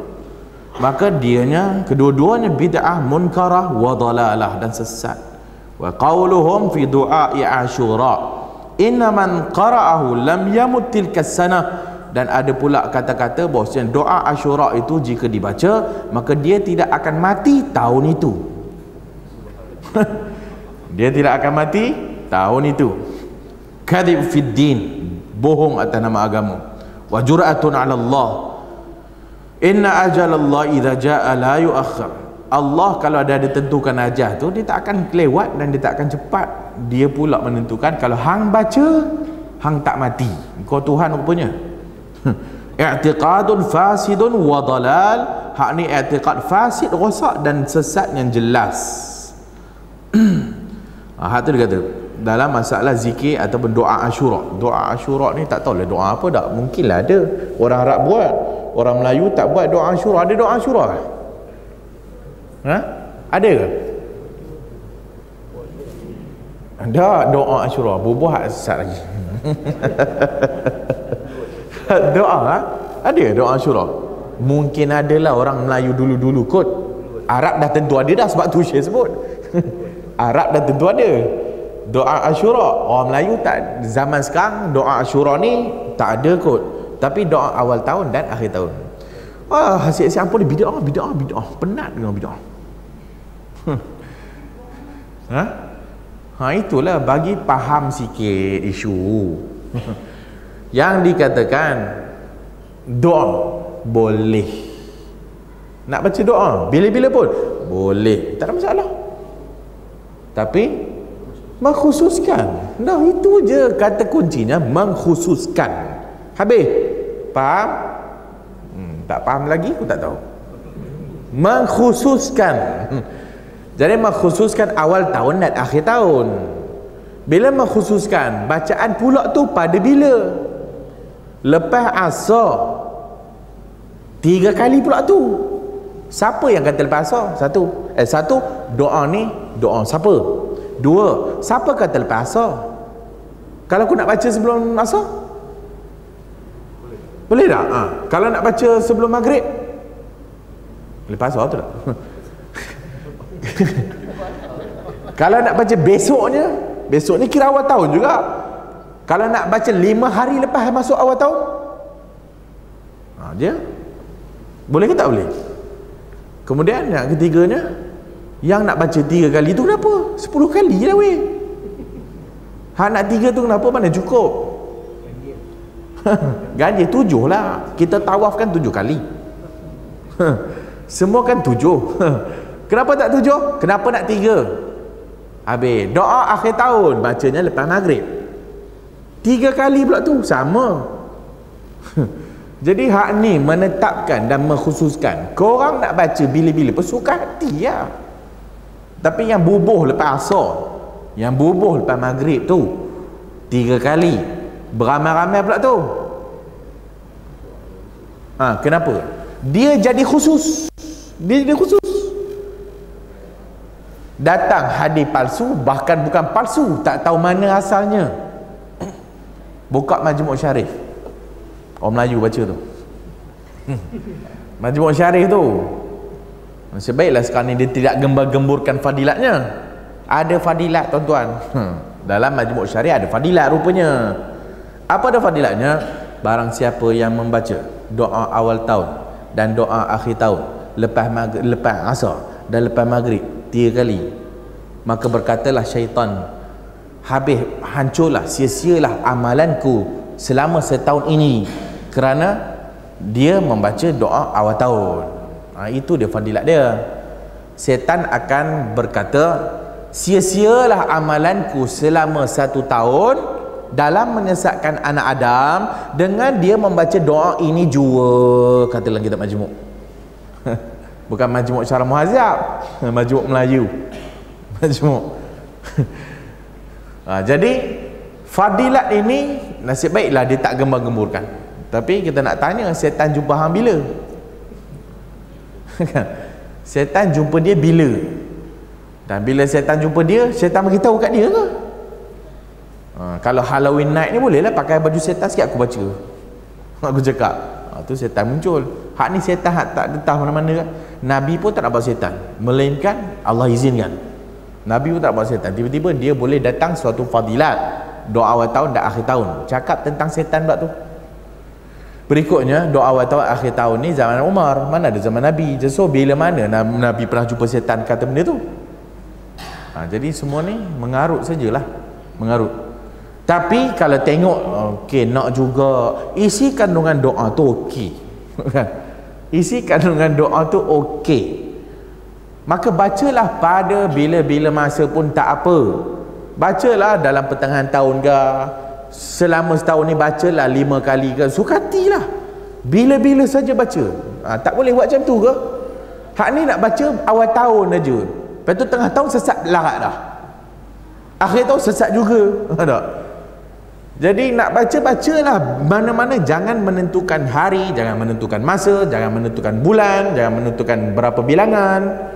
Maka dianya kedua-duanya bid'ah munkarah wa dalalah dan sesat. Wa qauluhum fi du'a'i Ashura inna man qara'ahu lam yamut tilka sanah. Dan ada pula kata-kata bahawasanya doa Ashura itu jika dibaca maka dia tidak akan mati tahun itu. Dia tidak akan mati tahun itu. Kadhib fid din, bohong atas nama agama. Wa jur'atun 'ala Allah. Inna ajalallah idza jaa la yuakhir. Allah kalau ada ditentukan ajal tu, dia tak akan kelewat dan dia tak akan cepat. Dia pula menentukan kalau hang baca, hang tak mati. Kau Tuhan rupanya. I'tiqadun fasidun wa dalal. Hak ni i'tiqad fasid, rosak dan sesat yang jelas. Hak tu dia kata dalam masalah zikir ataupun doa Ashura. Doa Ashura ni tak tahulah doa apa dah. Mungkinlah ada orang Arab buat, orang Melayu tak buat doa Ashura. Ada doa Ashura ke? Ha? Ada ke? Ada doa Ashura. Bubuh sesat lagi. Doa ha? Ada doa Ashura? Mungkin adalah orang Melayu dulu-dulu kot. Arab dah tentu ada dah, sebab tu saya sebut. Arab dah tentu ada doa Ashura. Orang Melayu tak, zaman sekarang doa Ashura ni tak ada kot. Tapi doa awal tahun dan akhir tahun. Hasil-hasil apa ni? Bid'ah. Penat dengan bid'ah. Itulah bagi faham sikit isu. Yang dikatakan doa boleh. Nak baca doa bila-bila pun boleh, tak ada masalah. Tapi mengkhususkan. Nah, itu je kata kuncinya, mengkhususkan. Habis. Faham? Tak faham lagi, aku tak tahu. Mengkhususkan. Jadi mengkhususkan awal tahun dan akhir tahun. Bila mengkhususkan, bacaan pula tu pada bila? Lepas asar 3 kali pula tu. Siapa yang kata lepas asar? Satu, doa ni doa siapa? 2, siapa kata lepas asar? Kalau aku nak baca sebelum asar, boleh tak? Kalau nak baca sebelum maghrib, lepas asar tu tak? Kalau nak baca besoknya, besok ni kira awal tahun juga. Kalau nak baca 5 hari lepas masuk awal tahun, dia boleh ke tak boleh? Kemudian yang ketiganya, yang nak baca 3 kali tu kenapa? 10 kali je lah weh. Hak nak 3 tu kenapa? Mana cukup? Ganjil 7 lah. Kita tawaf kan 7 kali. Semua kan 7. Kenapa tak 7? Kenapa nak 3? Habis doa akhir tahun bacanya lepas maghrib 3 kali pula tu, sama. Jadi hak ni menetapkan dan mengkhususkan. Korang nak baca bila-bila pun suka hati ya. Tapi yang bubuh lepas asar Yang bubuh lepas maghrib tu 3 kali, beramai-ramai pula tu. Kenapa? Dia jadi khusus. Datang hadis palsu, bahkan bukan palsu, tak tahu mana asalnya. Buka Majmu' Syarif, orang Melayu baca tu. Majmu' Syarif tu, sebaiklah sekarang ni dia tidak gembar-gemburkan fadilatnya. Ada fadilat tuan-tuan. Dalam Majmu' Syarif ada fadilat rupanya. Apa ada fadilatnya? Barang siapa yang membaca doa awal tahun dan doa akhir tahun, lepas asar dan lepas maghrib 3 kali, maka berkatalah syaitan, habis, hancurlah, sia-sialah amalanku selama setahun ini, kerana dia membaca doa awal tahun. Itu dia fadilat dia. Setan akan berkata, sia-sialah amalanku selama 1 tahun dalam menyesatkan anak Adam dengan dia membaca doa ini jua, kata dalam kitab Majmu'. Bukan Majmu' Syarah Muhazzab, Majmu' Melayu. Majmu'. Jadi fadilat ini nasib baiklah dia tak gembar-gemburkan. Tapi kita nak tanya, setan jumpa hang bila? Setan jumpa dia bila? Dan bila setan jumpa dia, setan beritahu kat dia ke? Kalau Halloween night ni bolehlah pakai baju setan sikit aku baca. Aku cakap, tu setan muncul. Hak ni setan hak tak detah mana-mana kan. Nabi pun tak nak bawa setan, melainkan Allah izinkan. Nabi pun tak nak bawa setan. Tiba-tiba dia boleh datang suatu fadilat, doa awal tahun dan akhir tahun, cakap tentang setan pula tu. Berikutnya, doa awal tahun akhir tahun ni zaman Umar, mana ada zaman Nabi. So bila mana Nabi pernah jumpa setan kata benda tu? Jadi semua ni mengarut sajalah, mengarut. Tapi kalau tengok okey, nak juga isi kandungan doa tu okey. Isi kandungan doa tu okey, maka bacalah pada bila-bila masa pun tak apa. Bacalah dalam pertengahan tahun ke, selama setahun ni bacalah 5 kali ke, sukatilah. Bila-bila saja baca. Tak boleh buat macam tu ke? Hak ni nak baca awal tahun aja, lepas tu tengah tahun sesat larat dah, akhir tahun sesat juga. Tak? Jadi nak bacalah mana-mana, jangan menentukan hari, jangan menentukan masa, jangan menentukan bulan, jangan menentukan berapa bilangan.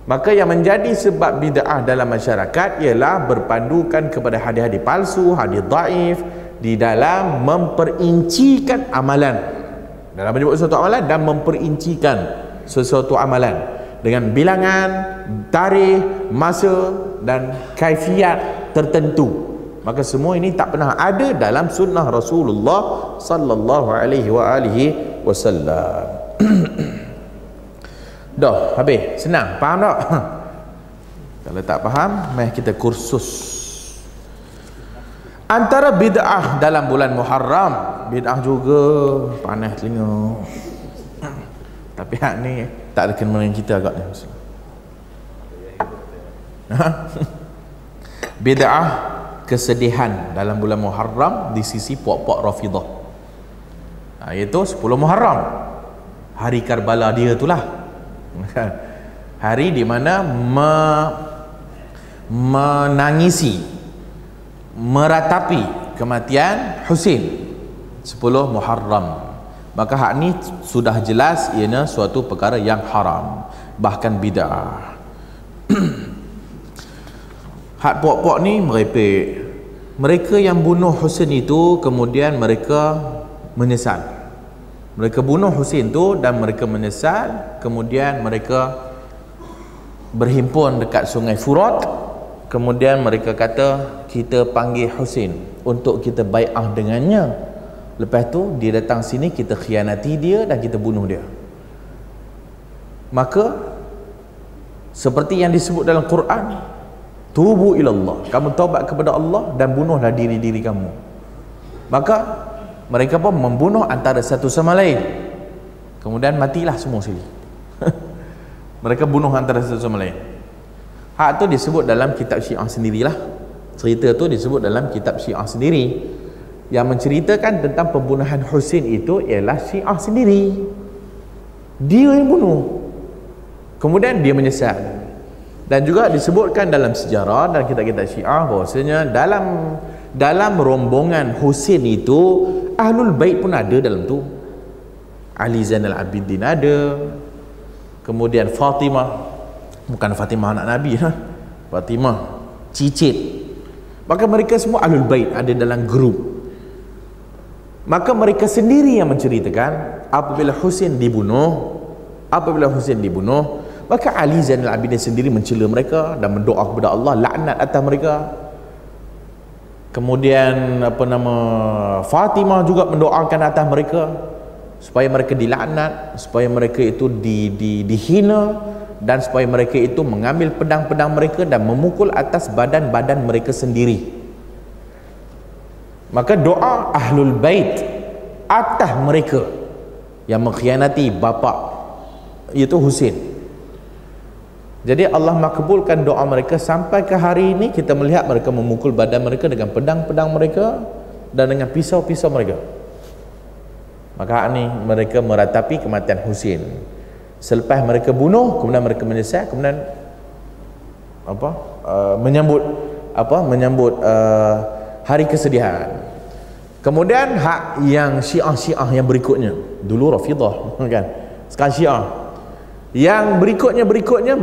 Maka yang menjadi sebab bid'ah dalam masyarakat ialah berpandukan kepada hadis-hadis palsu, hadis dhaif di dalam memperincikan amalan, dalam menyebut sesuatu amalan dan memperincikan sesuatu amalan dengan bilangan, tarikh, masa dan kaifiat tertentu. Maka semua ini tak pernah ada dalam sunnah Rasulullah sallallahu alaihi wasallam. Dah habis, senang, faham tak? Kalau tak faham, mari kita kursus. Antara bid'ah dalam bulan Muharram, bid'ah juga panas telinga. Tapi hak ni tak ada kena dengan kita agaknya. Bid'ah kesedihan dalam bulan Muharram di sisi puak-puak Rafidah, iaitu 10 Muharram, hari Karbala dia itulah. Hari di mana menangisi, meratapi kematian Husain, 10 Muharram. Maka hak ni sudah jelas ianya suatu perkara yang haram, bahkan bid'ah. Hak puak-puak ni merepek. Mereka yang bunuh Husain itu kemudian mereka menyesal. Mereka bunuh Husain tu dan mereka menyesal. Kemudian mereka berhimpun dekat sungai Furat. Kemudian mereka kata, kita panggil Husain untuk kita bai'ah dengannya. Lepas tu dia datang sini, kita khianati dia dan kita bunuh dia. Maka seperti yang disebut dalam Quran, tubu ilallah, kamu taubat kepada Allah dan bunuhlah diri-diri kamu. Maka mereka pun membunuh antara satu sama lain, kemudian matilah semua sekali. Mereka bunuh antara satu sama lain. Hak tu disebut dalam kitab Syiah sendirilah. Cerita tu disebut dalam kitab Syiah sendiri, yang menceritakan tentang pembunuhan Husain itu ialah Syiah sendiri. Dia yang bunuh. Kemudian dia menyesal. Dan juga disebutkan dalam sejarah dan kitab-kitab Syiah bahwasanya dalam rombongan Husain itu Ahlul Bait pun ada dalam tu. Ali Zainal Abidin ada, kemudian Fatimah, bukan Fatimah anak Nabi, Fatimah cicit. Maka mereka semua Ahlul Bait ada dalam grup. Maka mereka sendiri yang menceritakan apabila Husain dibunuh, maka Ali Zainal Abidin sendiri mencela mereka dan mendoa kepada Allah laknat atas mereka. Kemudian Fatimah juga mendoakan atas mereka supaya mereka dilaknat, supaya mereka itu dihina, dan supaya mereka itu mengambil pedang-pedang mereka dan memukul atas badan-badan mereka sendiri. Maka doa Ahlul Bait atas mereka yang mengkhianati bapa iaitu Husain. Jadi Allah makbulkan doa mereka sampai ke hari ini. Kita melihat mereka memukul badan mereka dengan pedang-pedang mereka dan dengan pisau-pisau mereka. Maka ini mereka meratapi kematian Husain. Selepas mereka bunuh, kemudian mereka menyesal, kemudian menyambut hari kesedihan. Kemudian hak yang Syiah yang berikutnya, dulu Rafidah kan, sekarang Syiah. Yang berikutnya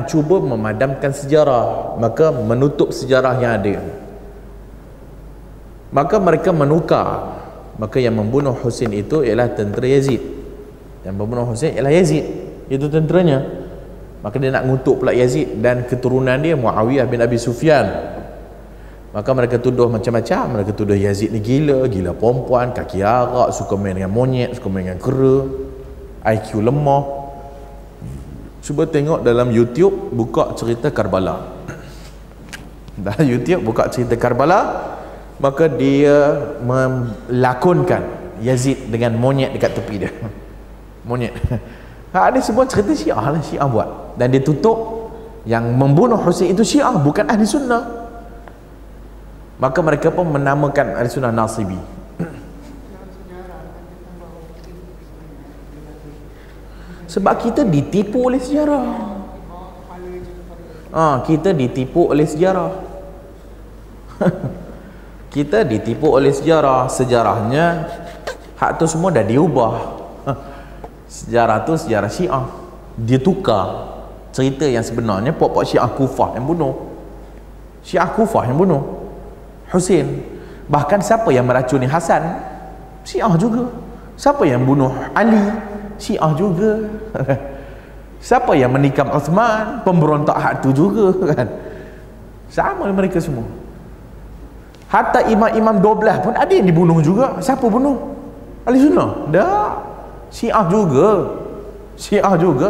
cuba memadamkan sejarah, maka menutup sejarah yang ada. Maka mereka menukar, maka yang membunuh Husain itu ialah tentera Yazid. Yang membunuh Husain ialah Yazid, itu tenteranya. Maka dia nak ngutuk pula Yazid dan keturunan dia Muawiyah bin Abi Sufyan. Maka mereka tuduh macam-macam. Mereka tuduh Yazid ni gila perempuan, kaki arak, suka main dengan monyet, suka main dengan kera, IQ lemah. Cuba tengok dalam YouTube, buka cerita Karbala. Dalam YouTube buka cerita Karbala, maka dia melakonkan Yazid dengan monyet dekat tepi dia. Monyet. Ini semua cerita Syiah lah, Syiah buat. Dan dia tutup yang membunuh Husain itu Syiah, bukan Ahli Sunnah. Maka mereka pun menamakan Ahli Sunnah Nasibi. Sebab kita ditipu oleh sejarah. Kita ditipu oleh sejarah. Kita ditipu oleh sejarah. Sejarahnya hak tu semua dah diubah. Sejarah tu sejarah Syiah. Dia tukar cerita yang sebenarnya pokok Syiah Kufah yang bunuh. Syiah Kufah yang bunuh Husain. Bahkan siapa yang meracuni Hasan? Syiah juga. Siapa yang bunuh Ali? Syiah juga. Siapa yang menikam Uthman? Pemberontak hak tu juga kan. Sama mereka semua. Hatta imam-imam 12 pun ada yang dibunuh juga. Siapa bunuh? Ahli Sunnah? Tak. Syiah juga. Syiah juga.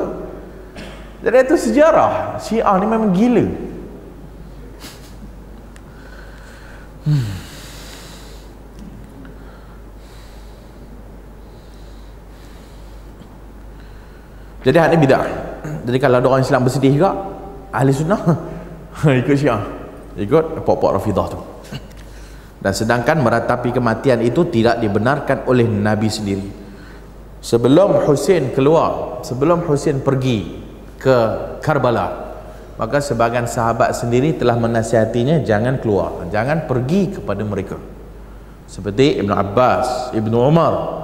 Jadi itu sejarah. Syiah ni memang gila. Jadi hak ni bidah. Jadi kalau ada orang Islam bersedih juga, Ahli Sunnah ikut Syiah, ikut pokok Rafidah tu. Dan sedangkan meratapi kematian itu tidak dibenarkan oleh Nabi sendiri. Sebelum Husain keluar, sebelum Husain pergi ke Karbala, maka sebagian sahabat sendiri telah menasihatinya jangan keluar, jangan pergi kepada mereka. Seperti Ibn Abbas, Ibn Umar,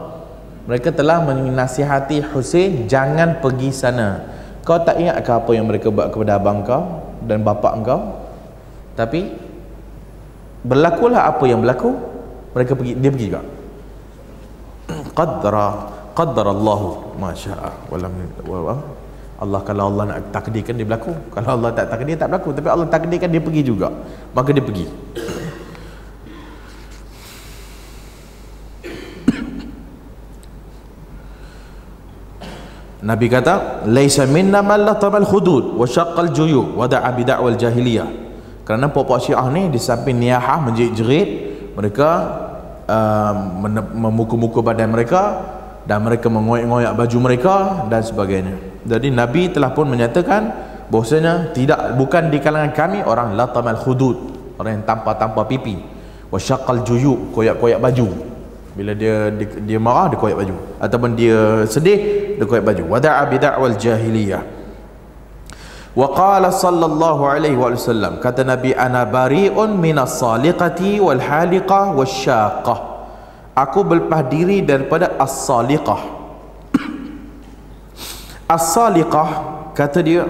mereka telah menasihati Husain jangan pergi sana. Kau tak ingat ke apa yang mereka buat kepada abang kau dan bapa kau? Tapi berlakulah apa yang berlaku. Mereka pergi, dia pergi juga. Qaddarallahu ma syaa Allah, kalau Allah nak takdirkan dia berlaku, kalau Allah tak takdir tak berlaku. Tapi Allah takdirkan dia pergi juga, maka dia pergi. Nabi kata, "Laisa minna man latamal khudud wa syaqqal juyub wa da'a bi da'wal jahiliyah." Kerana pokok Syiah ni di samping niyahah menjerit-jerit, mereka memukul-mukul badan mereka dan mereka mengoyak-ngoyak baju mereka dan sebagainya. Jadi Nabi telah pun menyatakan bahwasanya bukan di kalangan kami orang latamal khudud, orang yang tanpa pipi, wa syaqqal juyub, koyak-koyak baju. Bila dia marah, dia koyak baju, ataupun dia sedih, dia koyak baju. Wada'a bid'awal jahiliyah Wa qala sallallahu alaihi wasallam, kata Nabi, ana bari'un minas saliqati wal haliqah wasyaqah. Aku berlepas diri daripada as-saliqah. As-saliqah, kata dia,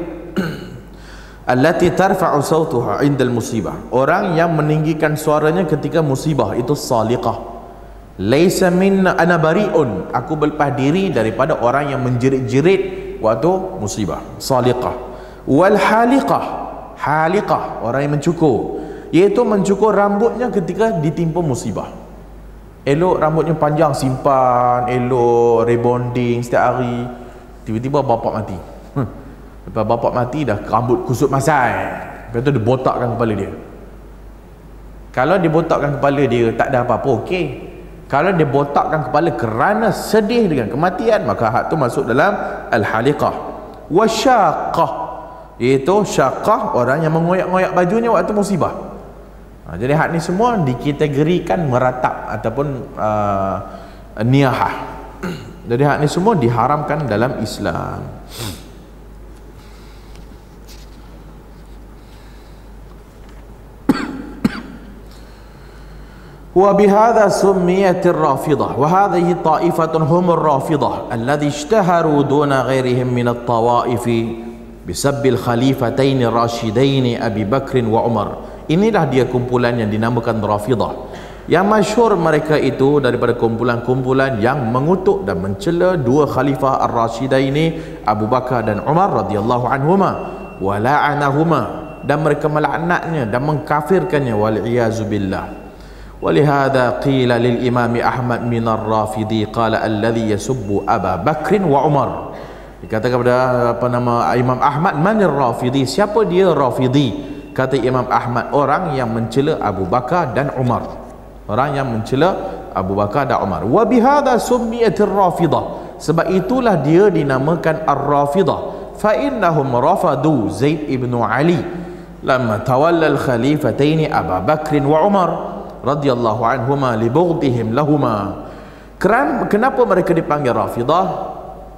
allati tarfa'u sautuha 'inda al-musibah. Orang yang meninggikan suaranya ketika musibah, itu saliqah. Laisa minna ana bari'un, aku berlepas diri daripada orang yang menjerit-jerit waktu musibah. Saliqah. Wal haliqah, haliqah, orang yang mencukur, iaitu mencukur rambutnya ketika ditimpa musibah. Elok rambutnya panjang, simpan, elok rebonding setiap hari. Tiba-tiba bapak mati. Lepas bapak mati dah rambut kusut masai. Lepas tu dia botakkan kepala dia. Kalau dia botakkan kepala dia tak ada apa-apa, okey. Kalau dia botakkan kepala kerana sedih dengan kematian, maka hak tu masuk dalam al-haliqah. Wasyaqah, iaitu syaqah, orang yang mengoyak-ngoyak bajunya waktu musibah. Jadi hak ni semua dikategorikan meratap ataupun niyahah. Jadi hak ni semua diharamkan dalam Islam. وبهذا سميت الرافضة وهذه طائفة هم الرافضة الذي اشتهروا دون غيرهم من الطوائف بسب الخليفتين الراشدين أبي بكر وعمر. Inilah dia kumpulan yang dinamakan Rafidah. Yang masyhur mereka itu daripada kumpulan-kumpulan yang mengutuk dan mencela dua khalifah ar-rashidaini Abu Bakar dan Umar radhiyallahu anhuma, wa la'anahuma, dan mereka melaknatnya dan mengkafirkannya, wal iyazu billah. ولهذا قيل للإمام أحمد من الرافضي قال الذي يسب أبا بكر وعمر. Dikatakan kepada Imam Ahmad, manir rafidhi, siapa dia rafidhi? Kata Imam Ahmad, orang yang mencela Abu Bakar dan Umar, orang yang mencela Abu Bakar dan Umar. Wa bihadza summiyatir rafidah, sebab itulah dia dinamakan ar-rafidah. Fa innahum rafadu Zaid ibn Ali lamma tawalla al-khalifataini Abu Bakr wa Umar radhiyallahu anhuma li bughdihim lahuma. Kenapa mereka dipanggil rafidah?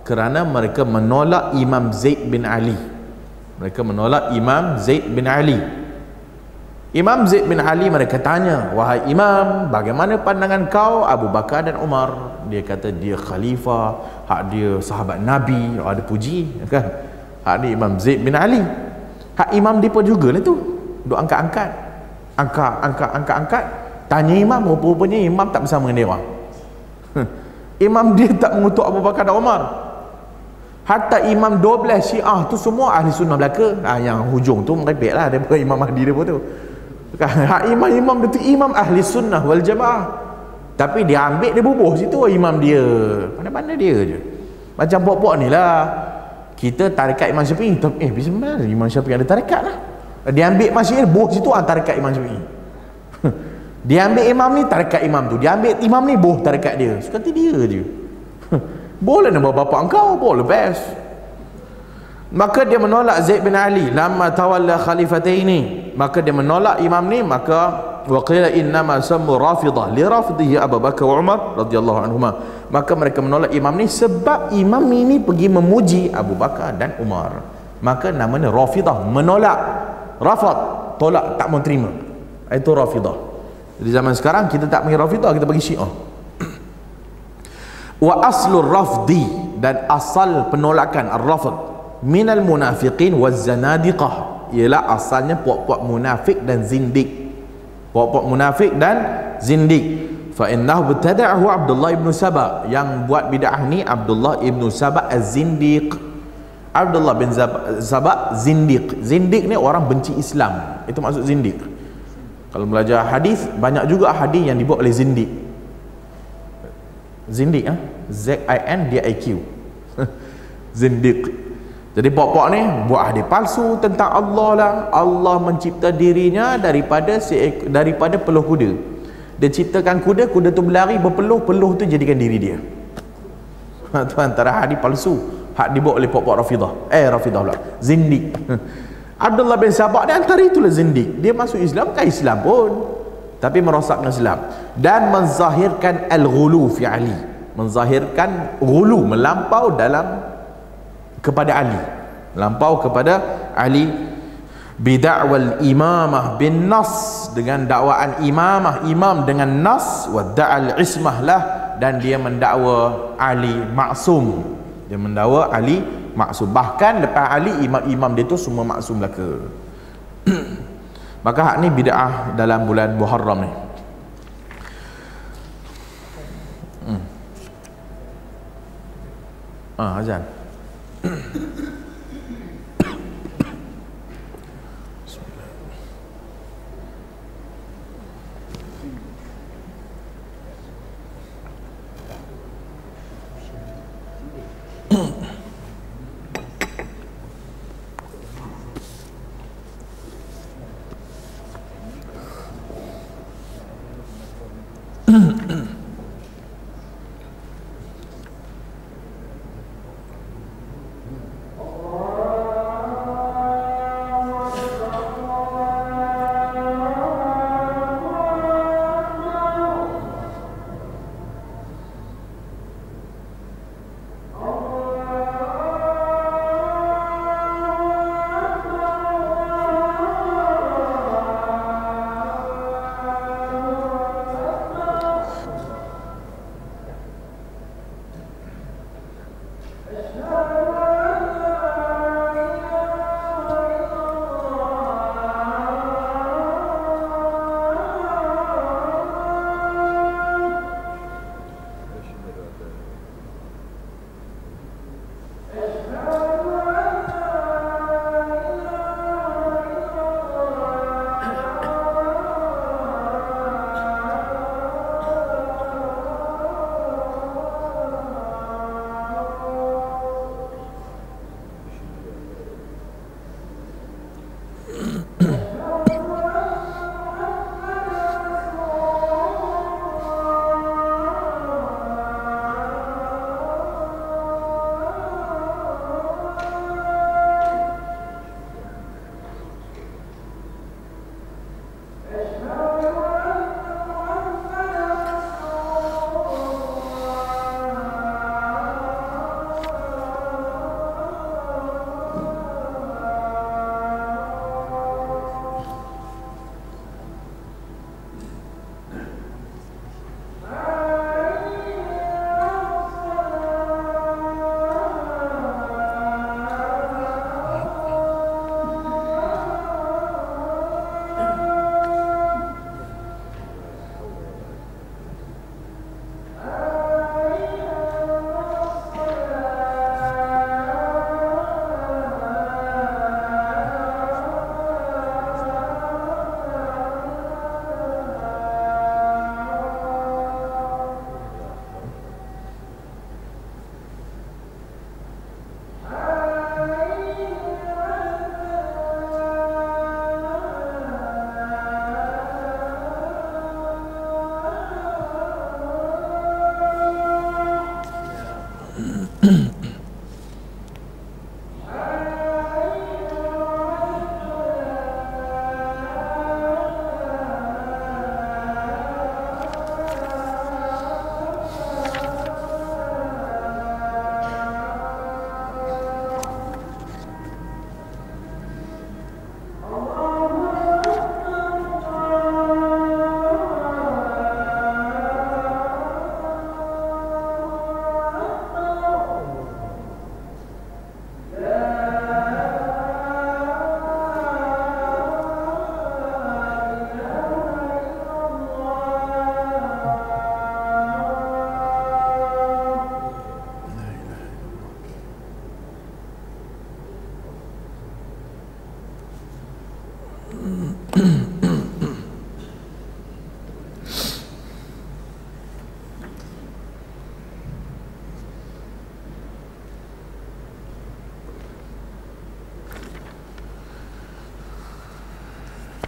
Kerana mereka menolak Imam Zaid bin Ali. Mereka menolak Imam Zaid bin Ali. Imam Zaid bin Ali, mereka tanya, wahai Imam, bagaimana pandangan kau Abu Bakar dan Umar? Dia kata dia khalifah, hak dia sahabat Nabi, ada puji kan? Hak ni Imam Zaid bin Ali, hak Imam dia pun juga lah tu. Duk angkat-angkat, angkat. Tanya Imam, rupanya Imam tak bersama dengan dia orang. Imam dia tak mengutuk Abu Bakar dan Umar. Hatta Imam 12 Syiah tu semua ahli sunnah belaka. Yang hujung tu merepek lah daripada Imam Mahdi dia pun tu. Imam dia tu imam ahli sunnah wal jamaah. Tapi dia ambil, dia bubuh situ imam dia. Mana-mana dia je. Macam puak-puak ni lah. Kita tarikat Imam Syafi'i. Bisa mana Imam Syafi'i ada tarikat lah. Dia ambil masjid, buh situ tarikat Imam Syafi'i. Dia ambil imam ni, tarikat imam tu. Dia ambil imam ni, buh tarikat dia. Suka hati dia je. Boleh nak bawa bapak engkau, boleh best. Maka dia menolak Zaid bin Ali lamma tawalla khalifataini. Maka dia menolak imam ni, maka waqila innama sammu rafidah li rafdihi Abu Bakar wa Umar radhiyallahu anhuma. Maka mereka menolak imam ni sebab imam ini pergi memuji Abu Bakar dan Umar. Maka namanya rafidah, menolak. Rafad, tolak, tak mau terima. Itu rafidah. Di zaman sekarang kita tak panggil rafidah, kita bagi Syiah. Wa aslur rafdi, dan asal penolakan ar-rafd minal munafiqin waz zanadiqah, ialah asalnya puak-puak munafik dan zindik. Puak-puak munafik dan zindik. Fa innahu btada'ahu Abdullah ibn Saba, yang buat bid'ah ni Abdullah ibn Saba az-zindiq. Abdullah bin Saba zindiq. Zindiq ni orang benci Islam, itu maksud zindiq. Kalau belajar hadis, banyak juga hadis yang dibuat oleh zindiq. Zindiq, Z-I-N-D-I-Q. Zindiq. Jadi pok-pok ni buat hadis palsu tentang Allah lah. Allah mencipta dirinya daripada peluh kuda. Dia ciptakan kuda, kuda tu berlari berpeluh, peluh tu jadikan diri dia. Itu antara hadis palsu hak dibuat oleh pok-pok Rafidah. Rafidah pula, zindiq. Abdullah bin Sabah ni antara itulah zindiq. Dia masuk Islam, bukan Islam pun, tapi merosakkan Islam dan menzahirkan al-ghulu fi Ali, menzahirkan ghulu, melampau dalam kepada Ali. lampau kepada Ali bid'awal imamah bin nas, dengan dakwaan imamah, imam dengan nas, wa da'al ismah lah, dan dia mendakwa Ali maksum, dia mendakwa Ali maksum, bahkan lepas Ali imam-imam dia tu semua maksum belaka. Maka hak ni bid'ah dalam bulan Muharram ni. Azan.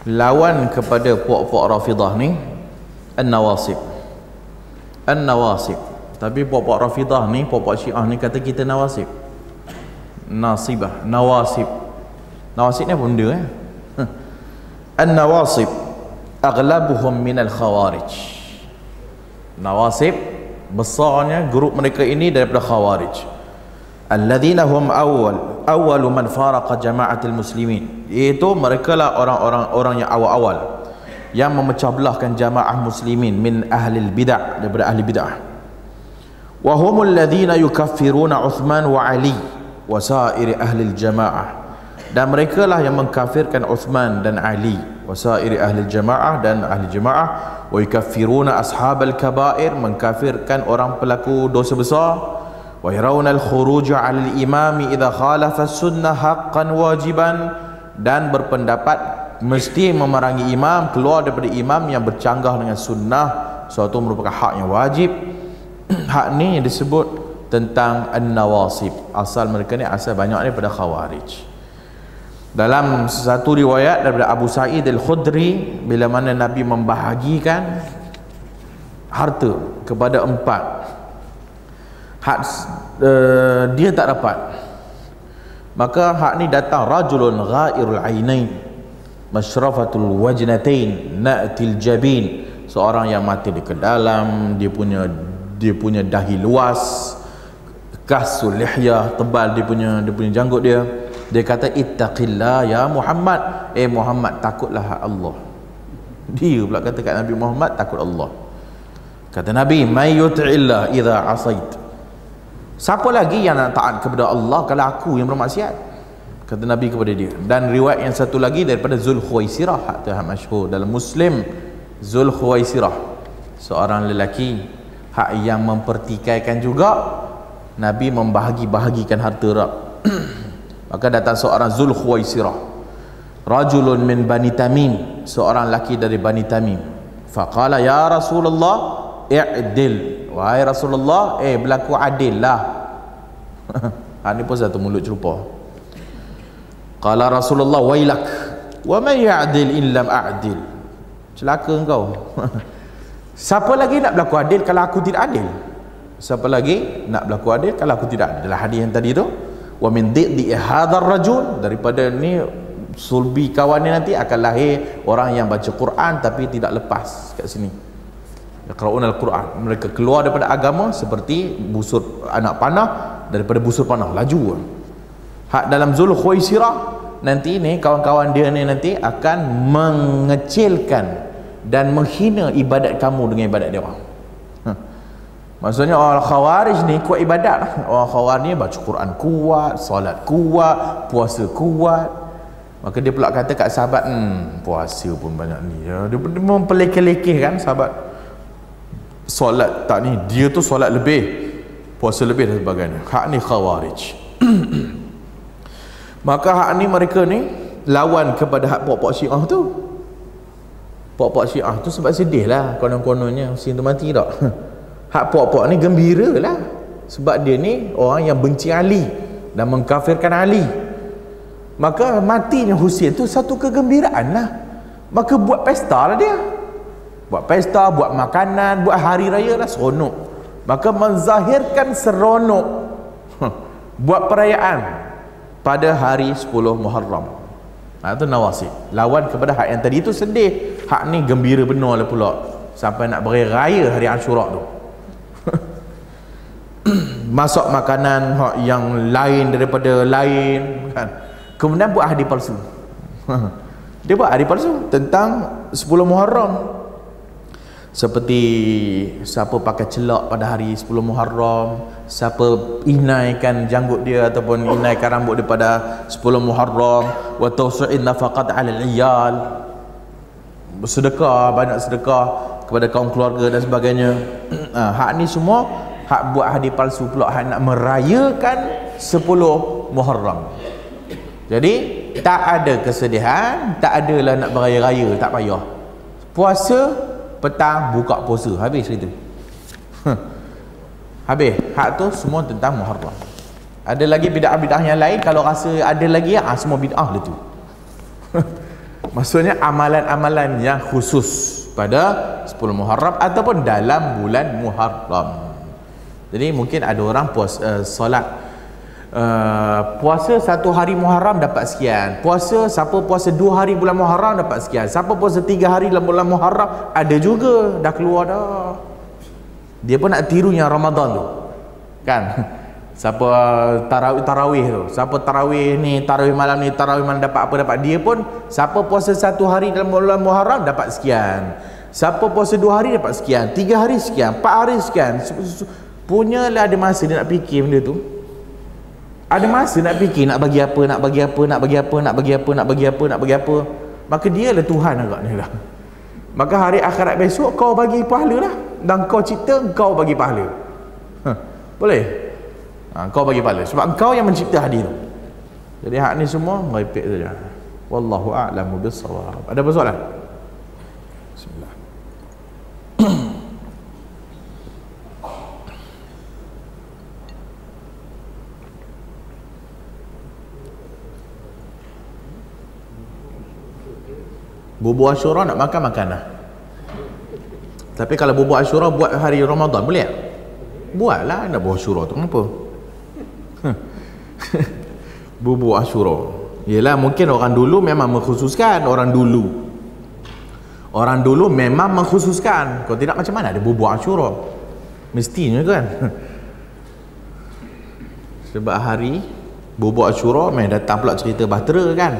Lawan kepada puak-puak Rafidah ni An-Nawasib. An-Nawasib. Tapi puak-puak Rafidah ni, puak-puak Syiah ni kata kita Nawasib. Nasibah, Nawasib. Nawasib ni apa benda An-Nawasib aghlabuhum minal Khawarij. Nawasib besarnya grup mereka ini daripada Khawarij. alladzina hum awwalu man faraqa jama'atil muslimin, iaitu mereka lah orang yang awal-awal yang memecah belahkan jamaah muslimin min ahli bid'ah, daripada ahli bid'ah. Wa humul ladzina yukaffiruna Uthman wa Ali wa sa'iri ahli jamaah, dan mereka lah yang mengkafirkan Uthman dan Ali, wa sa'iri ahli jamaah, dan ahli jamaah. Wa yukaffiruna ashabal kabair, mengkafirkan orang pelaku dosa besar. Wa yarawna al-khuruj 'ala al-imam idza khalafa as-sunnah haqqan wajiban, dan berpendapat mesti memerangi imam, keluar daripada imam yang bercanggah dengan sunnah, suatu merupakan hak yang wajib. Hak ni yang disebut tentang an-nawasib. Asal mereka ni asal banyak daripada khawarij. Dalam satu riwayat daripada Abu Sa'id Al-Khudri, bila mana Nabi membahagikan harta kepada 4, hak dia tak dapat, maka hak ni datang rajulun ghairul ainain masyrafatul wajnatain na'til jabin, seorang yang mati di kedalam, dia punya dahi luas, kasul lihyah, tebal dia punya janggut dia. Dia kata ittaqillah ya Muhammad, Muhammad takutlah Allah. Dia pula kata kat Nabi Muhammad takut Allah. Kata Nabi, may yuti'illah idza asait, siapa lagi yang nak taat kepada Allah kalau aku yang bermaksiat, kata Nabi kepada dia. Dan riwayat yang satu lagi daripada Zulkhuwaisirah, hak tu hak masyhur dalam Muslim. Zulkhuwaisirah, seorang lelaki hak yang mempertikaikan juga Nabi membahagi-bahagikan harta Arab. Maka datang seorang Zulkhuwaisirah, rajulun min Bani Tamim, seorang lelaki dari Bani Tamim. Faqala ya Rasulullah i'dil, wahai Rasulullah, berlaku adil lah. Ini pun satu mulut cerupa. Qala Rasulullah wailak wa man ya'dil in lam a'dil, celaka engkau. Siapa lagi nak berlaku adil kalau aku tidak adil? Siapa lagi nak berlaku adil kalau aku tidak adil? Dalam hadis yang tadi tu, wa min dhiddi hadzal rajul, daripada ni sulbi kawan ni nanti akan lahir orang yang baca Quran tapi tidak lepas kat sini. Yaqra'una al-Quran, mereka keluar daripada agama seperti busur anak panah daripada busur panah, laju. Hak dalam Zulkhuwaisirah nanti ni, kawan-kawan dia ni nanti akan mengecilkan dan menghina ibadat kamu dengan ibadat dia orang. Maksudnya orang Khawarij ni kuat ibadat lah. Orang Khawarij ni baca Quran kuat, solat kuat, puasa kuat. Maka dia pula kata kat sahabat, puasa pun banyak ni ya. Dia mempelekeh-lekehkan sahabat. Solat tak ni, dia tu solat lebih, puasa lebih dan sebagainya. Hak ni Khawarij. Maka hak ni mereka ni lawan kepada hak pok-pok Syiah tu. Pok-pok Syiah tu sebab sedih lah konon-kononnya mesin tu mati tak. Hak pok-pok ni gembira lah sebab dia ni orang yang benci Ali dan mengkafirkan Ali. Maka matinya Husain tu satu kegembiraan lah. Maka buat pesta lah dia, buat pesta, buat makanan, buat hari raya lah, seronok. Maka menzahirkan seronok buat perayaan pada hari 10 Muharram. Itu nawasib, lawan kepada hak yang tadi itu sedih. Hak ni gembira benar lah pula sampai nak beri raya hari Ashura tu. Masak makanan yang lain daripada lain kan. Kemudian buat hadis palsu. Dia buat hadis palsu tentang 10 Muharram. Seperti siapa pakai celak pada hari 10 Muharram, siapa inaikan janggut dia ataupun inaikan rambut dia pada 10 Muharram, wa tawsu'in nafaqat 'ala al-iyal, bersedekah, banyak sedekah kepada kaum keluarga dan sebagainya. Hak ni semua hak buat hadis palsu pula, hak nak merayakan 10 Muharram. Jadi tak ada kesedihan, tak adalah nak beraya-raya, tak payah. Puasa petang, buka puasa, habis cerita. Habis. Hak tu semua tentang Muharram. Ada lagi bid'ah-bid'ah yang lain, kalau rasa ada lagi semua bid'ah lah tu. Maksudnya amalan-amalan yang khusus pada 10 Muharram ataupun dalam bulan Muharram. Jadi mungkin ada orang solat puasa 1 hari Muharram dapat sekian, siapa puasa 2 hari bulan Muharram dapat sekian, siapa puasa 3 hari dalam bulan Muharram, ada juga dah keluar dah. Dia pun nak tiru yang Ramadan tu kan. Siapa tarawih tu, siapa tarawih ni, tarawih malam ni, tarawih malam dapat apa dapat. Dia pun siapa puasa 1 hari dalam bulan Muharram dapat sekian, siapa puasa 2 hari dapat sekian, 3 hari sekian, 4 hari sekian. Punyalah ada masa dia nak fikir benda tu. Ada masa nak fikir nak bagi apa, nak bagi apa, nak bagi apa, nak bagi apa, nak bagi apa, nak bagi apa. Maka dia lah Tuhan agaknya lah. Maka hari akhirat besok kau bagi pahala lah, dan kau cipta kau bagi pahala. Boleh? Kau bagi pahala sebab kau yang mencipta hari tu. Jadi hak ni semua merepek saja. Wallahu a'lamu bis-shawab. Ada apa soalan? Bismillah. Bubur Asyura nak makan lah. Tapi kalau bubur Asyura buat hari Ramadan boleh tak? Buatlah, nak bubur Asyura tu kenapa? Bubur Asyura. Yelah, mungkin orang dulu memang mengkhususkan. Orang dulu memang mengkhususkan. Kalau tidak macam mana ada bubur Asyura? Mestinya kan. Sebab hari bubur Asyura memang datang pula cerita bahtera kan.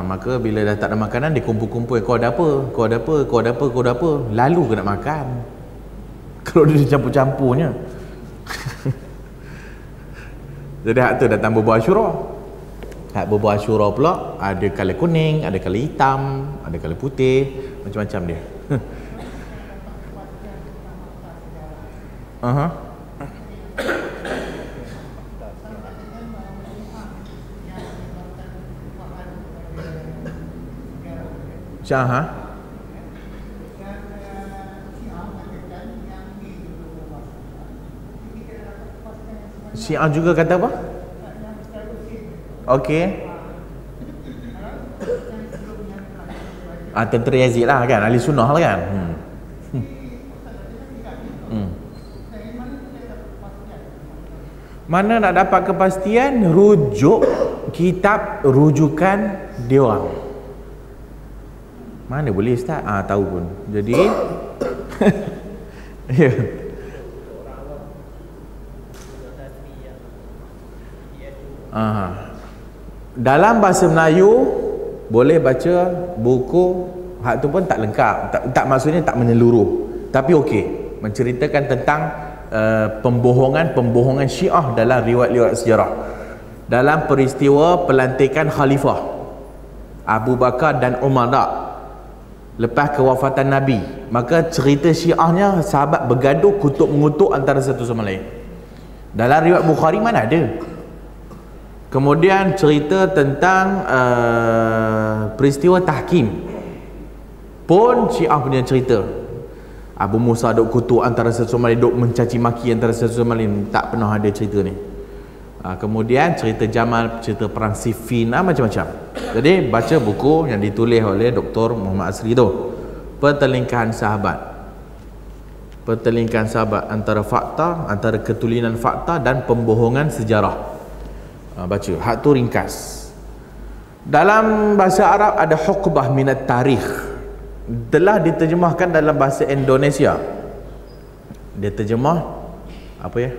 Maka bila dah tak ada makanan, dia kumpul-kumpul. Kau ada apa? Kau ada apa? Kau ada apa? Kau ada apa? Lalu kena makan. Kalau dia campur-campurnya. Jadi hak tu datang bubur Asyura. Hak bubur Asyura pula ada colour kuning, ada colour hitam, ada colour putih, macam-macam dia. Syah, Syiah juga kata apa? Okey. Tentera Yazid lah kan, ahli sunnah lah kan. Mana nak dapat kepastian? Rujuk kitab rujukan dia orang. Mana boleh Ustaz? Tahu pun. Jadi ya. Dalam bahasa Melayu boleh baca buku, hak tu pun tak lengkap, tak maksudnya tak menyeluruh, tapi okey, menceritakan tentang pembohongan Syiah dalam riwayat-riwayat sejarah, dalam peristiwa pelantikan khalifah Abu Bakar dan Umar lepas kewafatan Nabi. Maka cerita Syiahnya sahabat bergaduh, kutuk mengutuk antara satu sama lain. Dalam riwayat Bukhari mana ada. Kemudian cerita tentang peristiwa tahkim pun Syiah punya cerita. Abu Musa duk kutuk antara satu sama lain, duk mencaci maki antara satu sama lain. Tak pernah ada cerita ni. Kemudian cerita Jamal, cerita perang Siffin, macam-macam. Jadi baca buku yang ditulis oleh Dr. Muhammad Asri tu, Pertelingkahan Sahabat. Pertelingkahan sahabat antara fakta, antara ketulinan fakta dan pembohongan sejarah. Baca, hak tu ringkas. Dalam bahasa Arab ada Huqbah minat tarikh, telah diterjemahkan dalam bahasa Indonesia. Dia terjemah apa ya?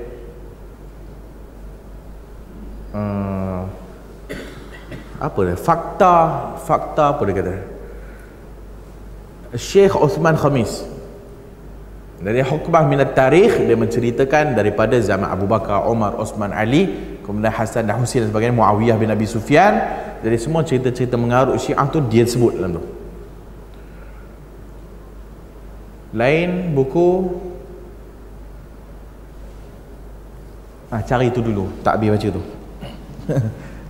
Apa dia? Fakta apa dia kata? Syekh Uthman Khamis. Dari Huqbah minat tarikh, dia menceritakan daripada zaman Abu Bakar, Umar, Osman, Ali, kemudian Hasan dan Husain dan sebagainya, Muawiyah bin Abi Sufyan. Jadi semua cerita-cerita mengarut Syiah tu dia sebut dalam tu. Lain buku cari tu dulu, tak habis baca tu.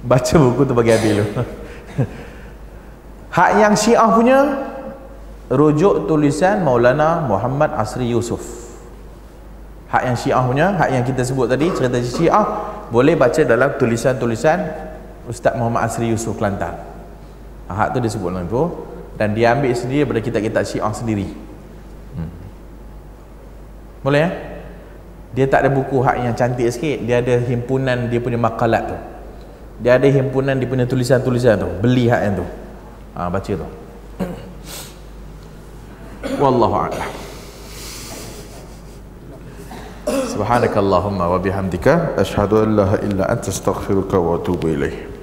Baca buku tu bagi habis dulu. Hak yang Syiah punya, rujuk tulisan Maulana Muhammad Asri Yusuf. Hak yang Syiah punya, hak yang kita sebut tadi, cerita Syiah, boleh baca dalam tulisan-tulisan Ustaz Muhammad Asri Yusuf Kelantan. Hak tu dia sebut dalam tu, dan dia ambil sendiri daripada kitab-kitab Syiah sendiri. Boleh ya? Dia tak ada buku hak yang cantik sikit, dia ada himpunan dia punya makalat tu. Dia ada himpunan dia punya tulisan-tulisan tu. Beli hak yang tu. Baca tu. Wallahu a'lam. Subhanakallahumma wa bihamdika asyhadu an la ilaha illa anta astaghfiruka wa atubu ilaik.